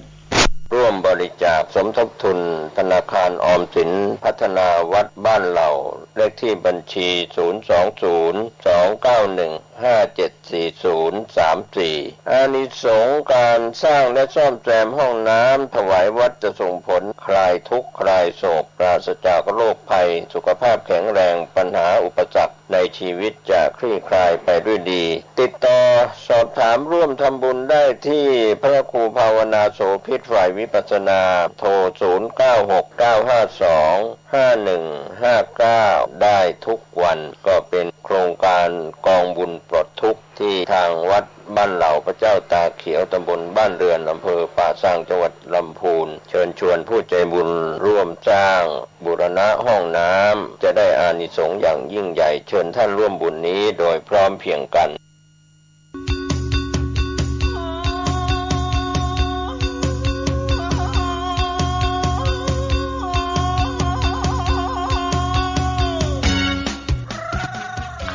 ร่วมบริจาคสมทบทุนธนาคารออมสินพัฒนาวัดบ้านเหล่าเลขที่บัญชี 020-291-574034 อานิสงส์การสร้างและซ่อมแซมห้องน้ำถวายวัดจะส่งผลคลายทุกข์คลายโศกปราศจากโรคภัยสุขภาพแข็งแรงปัญหาอุปสรรคในชีวิตจะคลี่คลายไปด้วยดีติดต่อสอบถามร่วมทำบุญได้ที่พระครูภาวนาโสภิตฝ่ายวิปัสสนาโทร 0969525159 ได้ทุกวันก็เป็นโครงการกองบุญปลดทุกข์ที่ทางวัดบ้านเหล่าพระเจ้าตาเขียวตำบลบ้านเรือนอำเภอป่าซางจังหวัดลำพูนเชิญชวนผู้ใจบุญร่วมสร้างบูรณะห้องน้ำจะได้อานิสงส์อย่างยิ่งใหญ่เชิญท่านร่วมบุญนี้โดยพร้อมเพรียงกัน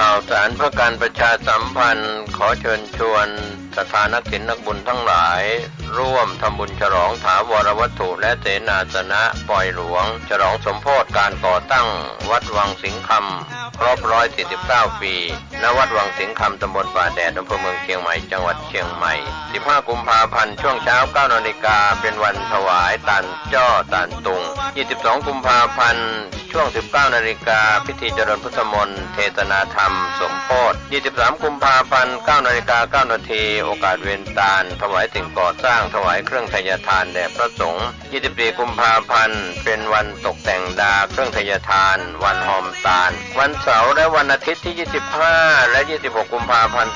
ข่าวสารเพื่อการประชาสัมพันธ์ขอเชิญชวนศรัทธานักศิลนักบุญทั้งหลายร่วมทำบุญฉลองถาวรวัตถุและเสนาสนะปล่อยหลวงฉลองสมโภชการก่อตั้งวัดวังสิงห์คำครบ149 ปีณวัดวังสิงห์คำตำบลป่าแดดอำเภอเมืองเชียงใหม่จังหวัดเชียงใหม่15 กุมภาพันธ์ช่วงเช้า 9 นาฬิกาเป็นวันถวายตาลจ้อตาลตุง22 กุมภาพันธ์ช่วง 19 นาฬิกาพิธีเจริญพุทธมนต์เทศนาธรรมสมโภช23 กุมภาพันธ์ 9 นาฬิกา 9 นาทีโอกาสเวียนตาลถวายสิ่งก่อสร้างถวายเครื่องทยทานแด่พระสงฆ์24 กุมภาพันธ์เป็นวันตกแต่งดาเครื่องทยทานวันหอมตาลวันเสาร์และวันอาทิตย์ที่25และ26 กุมภาพันธ์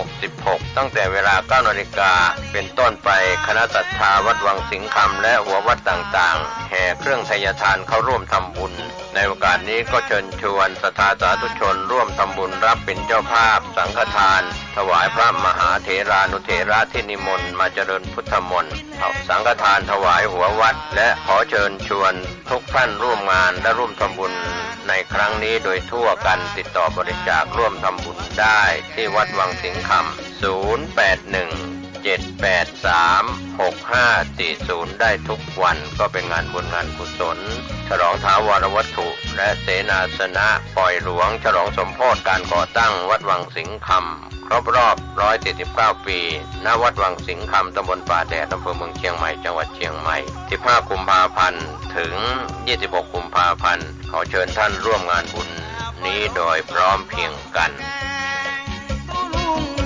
2566ตั้งแต่เวลา 9 นาฬิกาเป็นต้นไปคณะศรัทธาวัดวังสิงห์คำและหัววัดต่างๆแห่ เครื่องไทยทานเข้าร่วมทำบุญในโอกาสนี้ก็เชิญชวนศรัทธาสาธุชนร่วมทำบุญรับเป็นเจ้าภาพสังฆทานถวายพระมหาเถรานุเถระที่นิมนต์มาเจริญพุทธมนต์สังฆทานถวายหัววัดและขอเชิญชวนทุกท่านร่วมงานและร่วมทำบุญในครั้งนี้โดยทั่วกันติดต่อบริจาคร่วมทำบุญได้ที่วัดวังสิงห์คำ0817836540ได้ทุกวันก็เป็นงานบุญงานกุศลฉลองถาวรวัตถุและเสนาสนะปล่อยหลวงฉลองสมโภชการก่อตั้งวัดวังสิงห์คำครบรอบ149ปีณวัดวังสิงห์คำตำบลป่าแดดอำเภอเมืองเชียงใหม่จังหวัดเชียงใหม่15กุมภาพันธ์ถึง26กุมภาพันธ์ขอเชิญท่านร่วมงานบุญนี้โดยพร้อมเพรียงกัน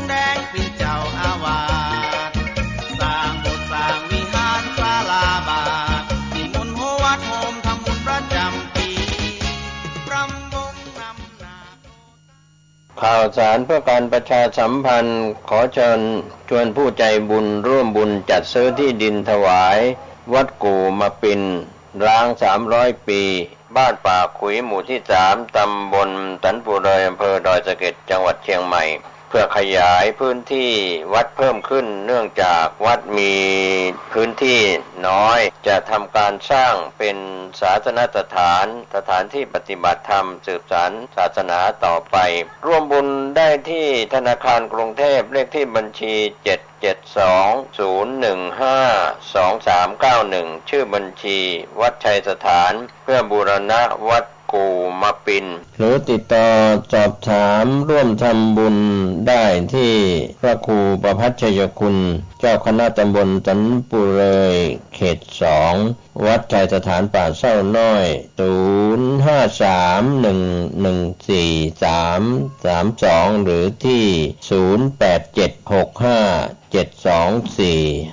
แดงเป็นเจ้าอาวาสสร้างโบสถ์สร้างวิหารศาลาบาทนิมนต์โฮวัดโฮมทำบุญประจำปีรำวงรำนาข่าวสารเพื่อการประชาสัมพันธ์ขอเชิญชวนผู้ใจบุญร่วมบุญจัดซื้อที่ดินถวายวัดกู่มาปินร้าง300ปีบ้านป่าขุยหมู่ที่3ตำบลสันปูเลยอำเภอดอยสะเก็ดจังหวัดเชียงใหม่เพื่อขยายพื้นที่วัดเพิ่มขึ้นเนื่องจากวัดมีพื้นที่น้อยจะทำการสร้างเป็นศาสนสถานที่ปฏิบัติธรรมสืบสานศาสนาต่อไปร่วมบุญได้ที่ธนาคารกรุงเทพเลขที่บัญชี772-015-2391ชื่อบัญชีวัดชัยสถานเพื่อบูรณะวัดกู่มาปินหรือติดต่อสอบถามร่วมทำบุญได้ที่พระครูประภัชชยคุณเจ้าคณะตำบลสันปุเรยเขต2วัดชัยสถานป่าเศร้าน้อย0531143332หรือที่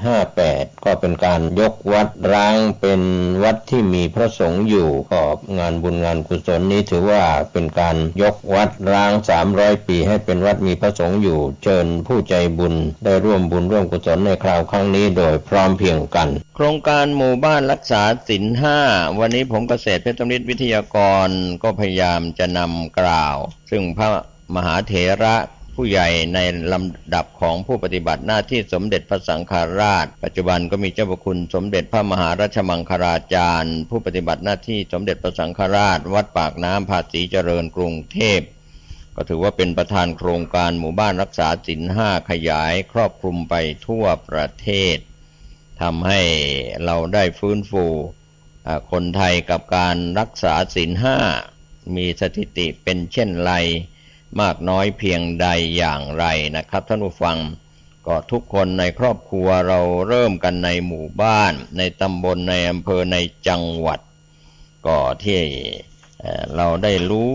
0876572458ก็เป็นการยกวัดร้างเป็นวัดที่มีพระสงฆ์อยู่ก็งานบุญงานกุศลนี้ถือว่าเป็นการยกวัดร้าง300ปีให้เป็นวัดมีพระสงฆ์อยู่เชิญผู้ใจบุญได้ร่วมบุญร่วมกุศลในคราวครั้งนี้โดยพร้อมเพรียงกันโครงการหมู่บ้านรักษาศีล5วันนี้ผมเกษตรเพชรธรรมฤทธิ์วิทยากรก็พยายามจะนำกล่าวซึ่งพระมหาเถระผู้ใหญ่ในลำดับของผู้ปฏิบัติหน้าที่สมเด็จพระสังฆราชปัจจุบันก็มีเจ้าพระคุณสมเด็จพระมหาราชมังคลาจารย์ผู้ปฏิบัติหน้าที่สมเด็จพระสังฆราชวัดปากน้ำภาษีเจริญกรุงเทพก็ถือว่าเป็นประธานโครงการหมู่บ้านรักษาศีล5ขยายครอบคลุมไปทั่วประเทศทำให้เราได้ฟื้นฟูคนไทยกับการรักษาศีล5มีสถิติเป็นเช่นไรมากน้อยเพียงใดอย่างไรนะครับท่านผู้ฟังก็ทุกคนในครอบครัวเราเริ่มกันในหมู่บ้านในตำบลในอำเภอในจังหวัดก็ที่เราได้รู้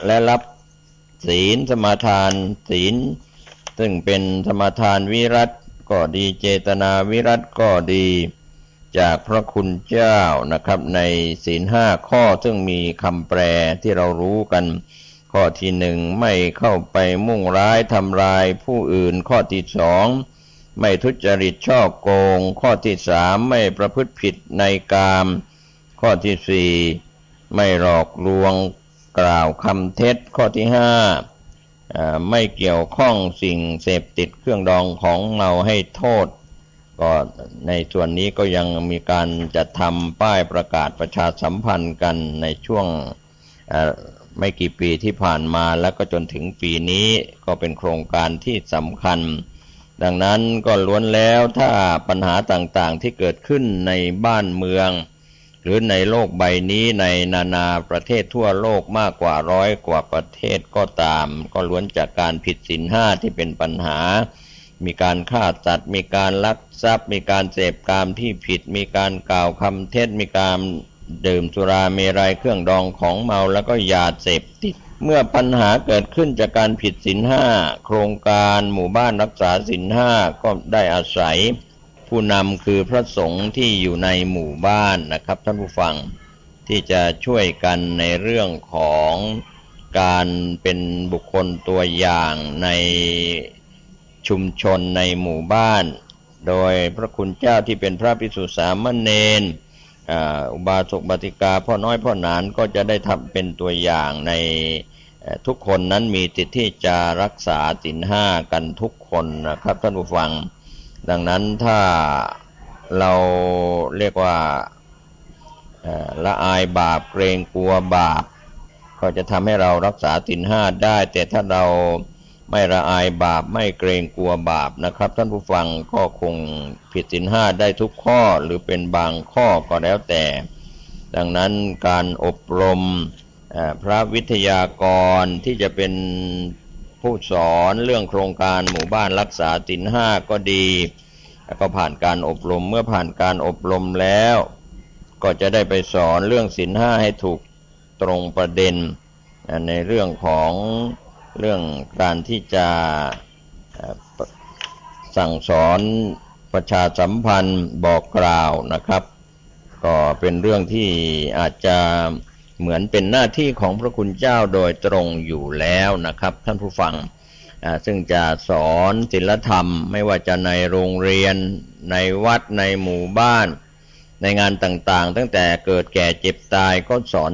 และรับศีลสมาทานศีลซึ่งเป็นสมาทานวิรัติก็ดีเจตนาวิรัติก็ดีจากพระคุณเจ้านะครับในศีล5ข้อซึ่งมีคำแปลที่เรารู้กันข้อที่1ไม่เข้าไปมุ่งร้ายทำลายผู้อื่นข้อที่2ไม่ทุจริตฉ้อโกงข้อที่3ไม่ประพฤติผิดในกามข้อที่4ไม่หลอกลวงกล่าวคำเท็จข้อที่5ไม่เกี่ยวข้องสิ่งเสพติดเครื่องดองของเมาให้โทษก็ในส่วนนี้ก็ยังมีการจัดทำป้ายประกาศประชาสัมพันธ์กันในช่วงไม่กี่ปีที่ผ่านมาแล้วก็จนถึงปีนี้ก็เป็นโครงการที่สำคัญดังนั้นก็ล้วนแล้วถ้าปัญหาต่างๆที่เกิดขึ้นในบ้านเมืองหรือในโลกใบนี้ในนานาประเทศทั่วโลกมากกว่า100 กว่าประเทศก็ตามก็ล้วนจากการผิดศีล5ที่เป็นปัญหามีการฆ่าสัตว์มีการลักทรัพย์มีการเสพกามที่ผิดมีการกล่าวคำเท็จมีการดื่มสุราเมรัยเครื่องดองของเมาแล้วก็ยาเสพติดเมื่อปัญหาเกิดขึ้นจากการผิดศีล5โครงการหมู่บ้านรักษาศีล5ก็ได้อาศัยผู้นำคือพระสงฆ์ที่อยู่ในหมู่บ้านนะครับท่านผู้ฟังที่จะช่วยกันในเรื่องของการเป็นบุคคลตัวอย่างในชุมชนในหมู่บ้านโดยพระคุณเจ้าที่เป็นพระภิกษุสามเณร อุบาสกอุบาสิกาพ่อน้อยพ่อหนานก็จะได้ทำเป็นตัวอย่างในทุกคนนั้นมีสิทธิ์ที่จะรักษาศีลห้ากันทุกคนนะครับท่านผู้ฟังดังนั้นถ้าเราเรียกว่าละอายบาปเกรงกลัวบาปก็จะทำให้เรารักษาศีลห้าได้แต่ถ้าเราไม่ละอายบาปไม่เกรงกลัวบาปนะครับท่านผู้ฟังก็คงผิดศีลห้าได้ทุกข้อหรือเป็นบางข้อก็แล้วแต่ดังนั้นการอบรมพระวิทยากรที่จะเป็นผู้สอนเรื่องโครงการหมู่บ้านรักษาศีลห้าก็ดีแล้วก็ผ่านการอบรมเมื่อผ่านการอบรมแล้วก็จะได้ไปสอนเรื่องศีลห้าให้ถูกตรงประเด็นในเรื่องของเรื่องการที่จะสั่งสอนประชาสัมพันธ์บอกกล่าวนะครับก็เป็นเรื่องที่อาจจะเหมือนเป็นหน้าที่ของพระคุณเจ้าโดยตรงอยู่แล้วนะครับท่านผู้ฟังซึ่งจะสอนศีลธรรมไม่ว่าจะในโรงเรียนในวัดในหมู่บ้านในงานต่างๆตั้งแต่เกิดแก่เจ็บตายก็สอน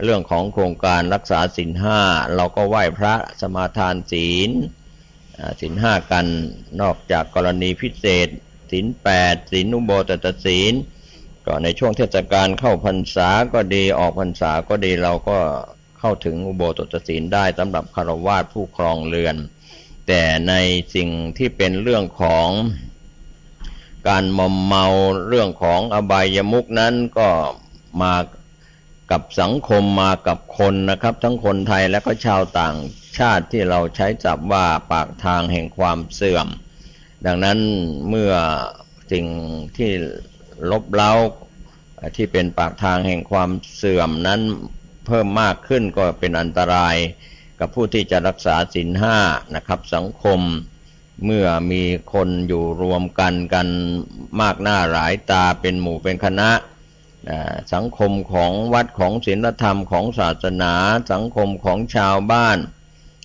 เรื่องของโครงการรักษาศีลห้าเราก็ไหว้พระสมาทานศีลห้ากันนอกจากกรณีพิเศษศีลแปดศีลอุโบสถศีลก็ในช่วงเทศกาลเข้าพรรษาก็ดีออกพรรษาก็ดีเราก็เข้าถึงอุโบสถศีลได้สำหรับฆราวาสผู้ครองเรือนแต่ในสิ่งที่เป็นเรื่องของการมอมเมาเรื่องของอบายมุขนั้นก็มากับสังคมมากับคนนะครับทั้งคนไทยและก็ชาวต่างชาติที่เราใช้ศัพท์ว่าปากทางแห่งความเสื่อมดังนั้นเมื่อสิ่งที่ลบเล้าที่เป็นปากทางแห่งความเสื่อมนั้นเพิ่มมากขึ้นก็เป็นอันตรายกับผู้ที่จะรักษาศีลห้านะครับสังคมเมื่อมีคนอยู่รวมกันมากหน้าหลายตาเป็นหมู่เป็นคณะสังคมของวัดของศีลธรรมของศาสนาสังคมของชาวบ้าน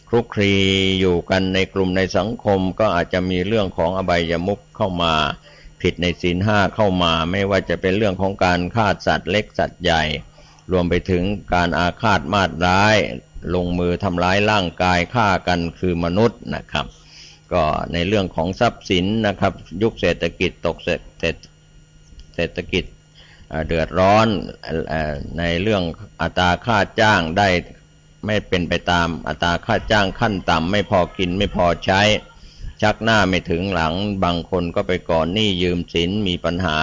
คลุกคลีอยู่กันในกลุ่มในสังคมก็อาจจะมีเรื่องของอบายมุขเข้ามาผิดในศีลห้าเข้ามาไม่ว่าจะเป็นเรื่องของการฆ่าสัตว์เล็กสัตว์ใหญ่รวมไปถึงการอาฆาตมาตร้ายลงมือทำร้ายร่างกายฆ่ากันคือมนุษย์นะครับก็ในเรื่องของทรัพย์สินนะครับยุคเศรษฐกิจตกเศรษฐกิจเดือดร้อนในเรื่องอัตราค่าจ้างได้ไม่เป็นไปตามอัตราค่าจ้างขั้นต่ำไม่พอกินไม่พอใช้ชักหน้าไม่ถึงหลังบางคนก็ไปก่อนหนี้ยืมสินมีปัญหา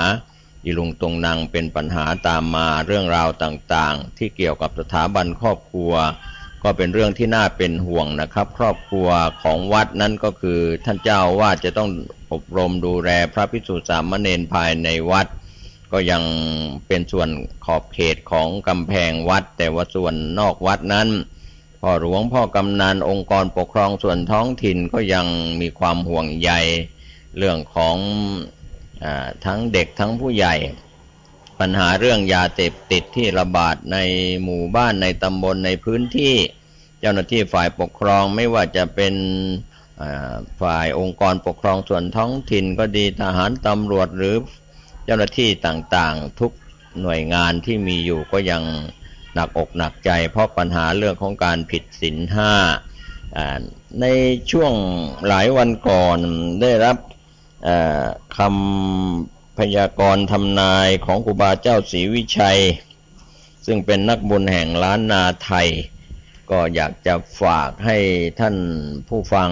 อีลุงตุงนังเป็นปัญหาตามมาเรื่องราวต่างๆที่เกี่ยวกับสถาบันครอบครัวก็เป็นเรื่องที่น่าเป็นห่วงนะครับครอบครัวของวัดนั้นก็คือท่านเจ้าว่าจะต้องอบรมดูแลพระภิกษุสามเณรภายในวัดก็ยังเป็นส่วนขอบเขตของกำแพงวัดแต่ว่าส่วนนอกวัดนั้นพ่อหลวงพ่อกำนันองค์กรปกครองส่วนท้องถิ่นก็ยังมีความห่วงใยเรื่องของทั้งเด็กทั้งผู้ใหญ่ปัญหาเรื่องยาเสพติดที่ระบาดในหมู่บ้านในตำบลในพื้นที่เจ้าหน้าที่ฝ่ายปกครองไม่ว่าจะเป็นฝ่ายองค์กรปกครองส่วนท้องถิ่นก็ดีทหารตำรวจหรือเจ้าหน้าที่ต่างๆทุกหน่วยงานที่มีอยู่ก็ยังหนักอกหนักใจเพราะปัญหาเรื่องของการผิดศีลห้าในช่วงหลายวันก่อนได้รับคำพยากรณ์ทำนายของครูบาเจ้าศรีวิชัยซึ่งเป็นนักบุญแห่งล้านนาไทยก็อยากจะฝากให้ท่านผู้ฟัง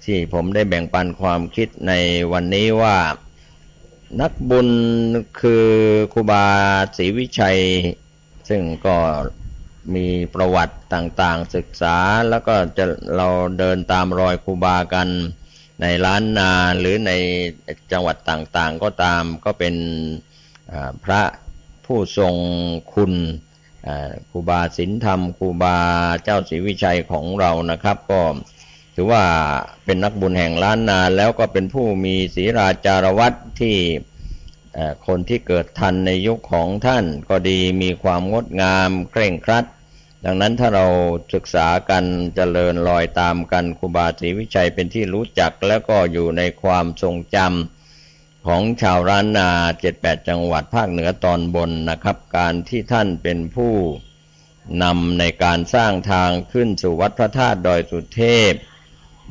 ที่ผมได้แบ่งปันความคิดในวันนี้ว่านักบุญคือครูบาศรีวิชัยซึ่งก็มีประวัติต่างๆศึกษาแล้วก็จะเราเดินตามรอยครูบากันในล้านนาหรือในจังหวัดต่างๆก็ตามก็เป็นพระผู้ทรงคุณครูบาศีลธรรมครูบาเจ้าศรีวิชัยของเรานะครับก็ถือว่าเป็นนักบุญแห่งล้านนาแล้วก็เป็นผู้มีศีราจารวัตรที่คนที่เกิดทันในยุคของท่านก็ดีมีความงดงามเคร่งครัดดังนั้นถ้าเราศึกษากันเจริญรอยตามกันครูบาศรีวิชัยเป็นที่รู้จักแล้วก็อยู่ในความทรงจ ของชาวล้านนา 7-8 จังหวัดภาคเหนือตอนบนนะครับการที่ท่านเป็นผู้นำในการสร้างทางขึ้นสู่วัดพระธาตุดอยสุเทพ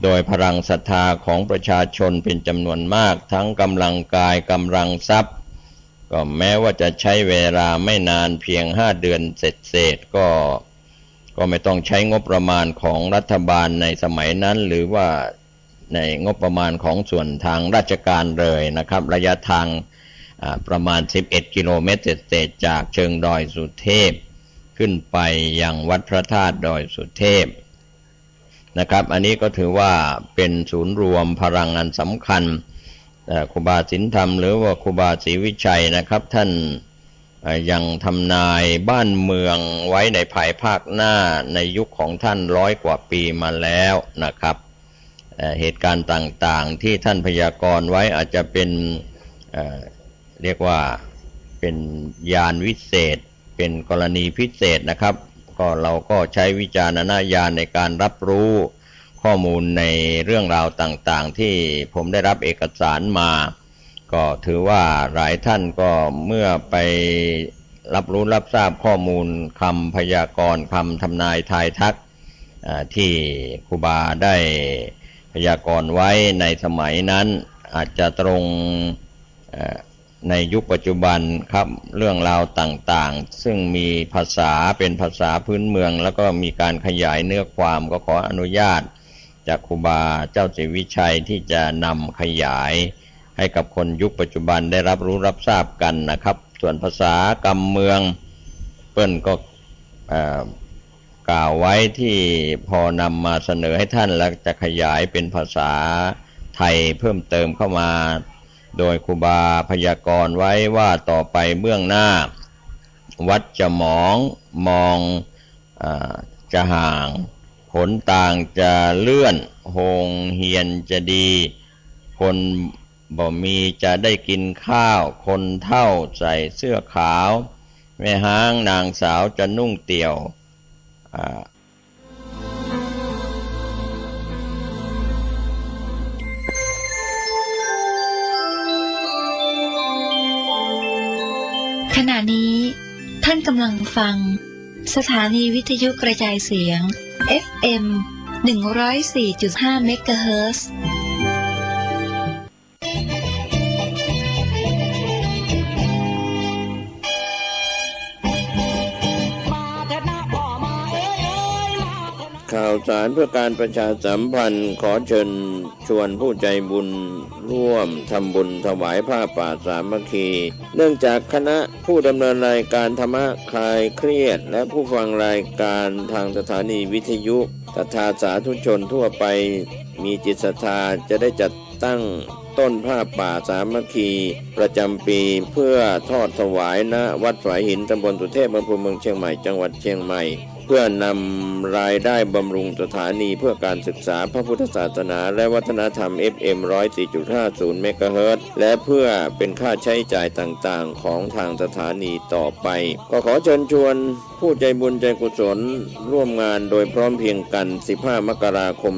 โดยพลังศรัทธาของประชาชนเป็นจำนวนมากทั้งกำลังกายกำลังทรัพย์ก็แม้ว่าจะใช้เวลาไม่นานเพียง5 เดือนเสร็จก็ไม่ต้องใช้งบประมาณของรัฐบาลในสมัยนั้นหรือว่าในงบประมาณของส่วนทางราชการเลยนะครับระยะทางประมาณ11 กิโลเมตรเศษจากเชิงดอยสุเทพขึ้นไปยังวัดพระธาตุดอยสุเทพนะครับอันนี้ก็ถือว่าเป็นศูนย์รวมพลังอันสำคัญครูบาสินธรรมหรือว่าครูบาศรีวิชัยนะครับท่านยังทำนายบ้านเมืองไว้ในภายภาคหน้าในยุคของท่าน100 กว่าปีมาแล้วนะครับเหตุการณ์ต่างๆที่ท่านพยากรณ์ไว้อาจจะเป็นเรียกว่าเป็นญาณวิเศษเป็นกรณีพิเศษนะครับก็เราก็ใช้วิจารณญาณในการรับรู้ข้อมูลในเรื่องราวต่างๆที่ผมได้รับเอกสารมาก็ถือว่าหลายท่านก็เมื่อไปรับรู้รับทราบข้อมูลคำพยากรณ์คำทำนายทายทักที่ครูบาได้พยากรณ์ไว้ในสมัยนั้นอาจจะตรงในยุคปัจจุบันครับเรื่องราวต่างๆซึ่งมีภาษาเป็นภาษาพื้นเมืองแล้วก็มีการขยายเนื้อความก็ขออนุญาตจากครูบาเจ้าศรีวิชัยที่จะนำขยายให้กับคนยุคปัจจุบันได้รับรู้รับทราบกันนะครับส่วนภาษากำเมืองเปิ้นก็กล่าวไว้ที่พอนำมาเสนอให้ท่านแล้วจะขยายเป็นภาษาไทยเพิ่มเติมเข้ามาโดยครูบาพยากรณ์ไว้ว่าต่อไปเบื้องหน้าวัดจะมองจะห่างหนต่างจะเลื่อนโฮงเฮียนจะดีคนบ่มีจะได้กินข้าวคนเฒ่าใส่เสื้อขาวแม่ห้างนางสาวจะนุ่งเตี่ยวขณะนี้ท่านกำลังฟังสถานีวิทยุกระจายเสียง FM 104.5 เมกะเฮิรตซ์ข่าวสารเพื่อการประชาสัมพันธ์ขอเชิญชวนผู้ใจบุญร่วมทำบุญถวายผ้าป่าสามัคคีเนื่องจากคณะผู้ดำเนินรายการธรรมะคลายเครียดและผู้ฟังรายการทางสถานีวิทยุศรัทธาสาธุชนทั่วไปมีจิตศรัทธาจะได้จัดตั้งต้นผ้าป่าสามัคคีประจำปีเพื่อทอดถวายณวัดฝายหินตำบลสุเทพอำเภอเมืองเชียงใหม่จังหวัดเชียงใหม่เพื่อนำรายได้บำรุงสถานีเพื่อการศึกษาพระพุทธศาสนาและวัฒนธรรม FM 104.50 เมกะเฮิรตซ์และเพื่อเป็นค่าใช้จ่ายต่างๆของทางสถานีต่อไปก็ขอเชิญชวนผู้ใจบุญใจกุศลร่วมงานโดยพร้อมเพรียงกัน15 มกราคม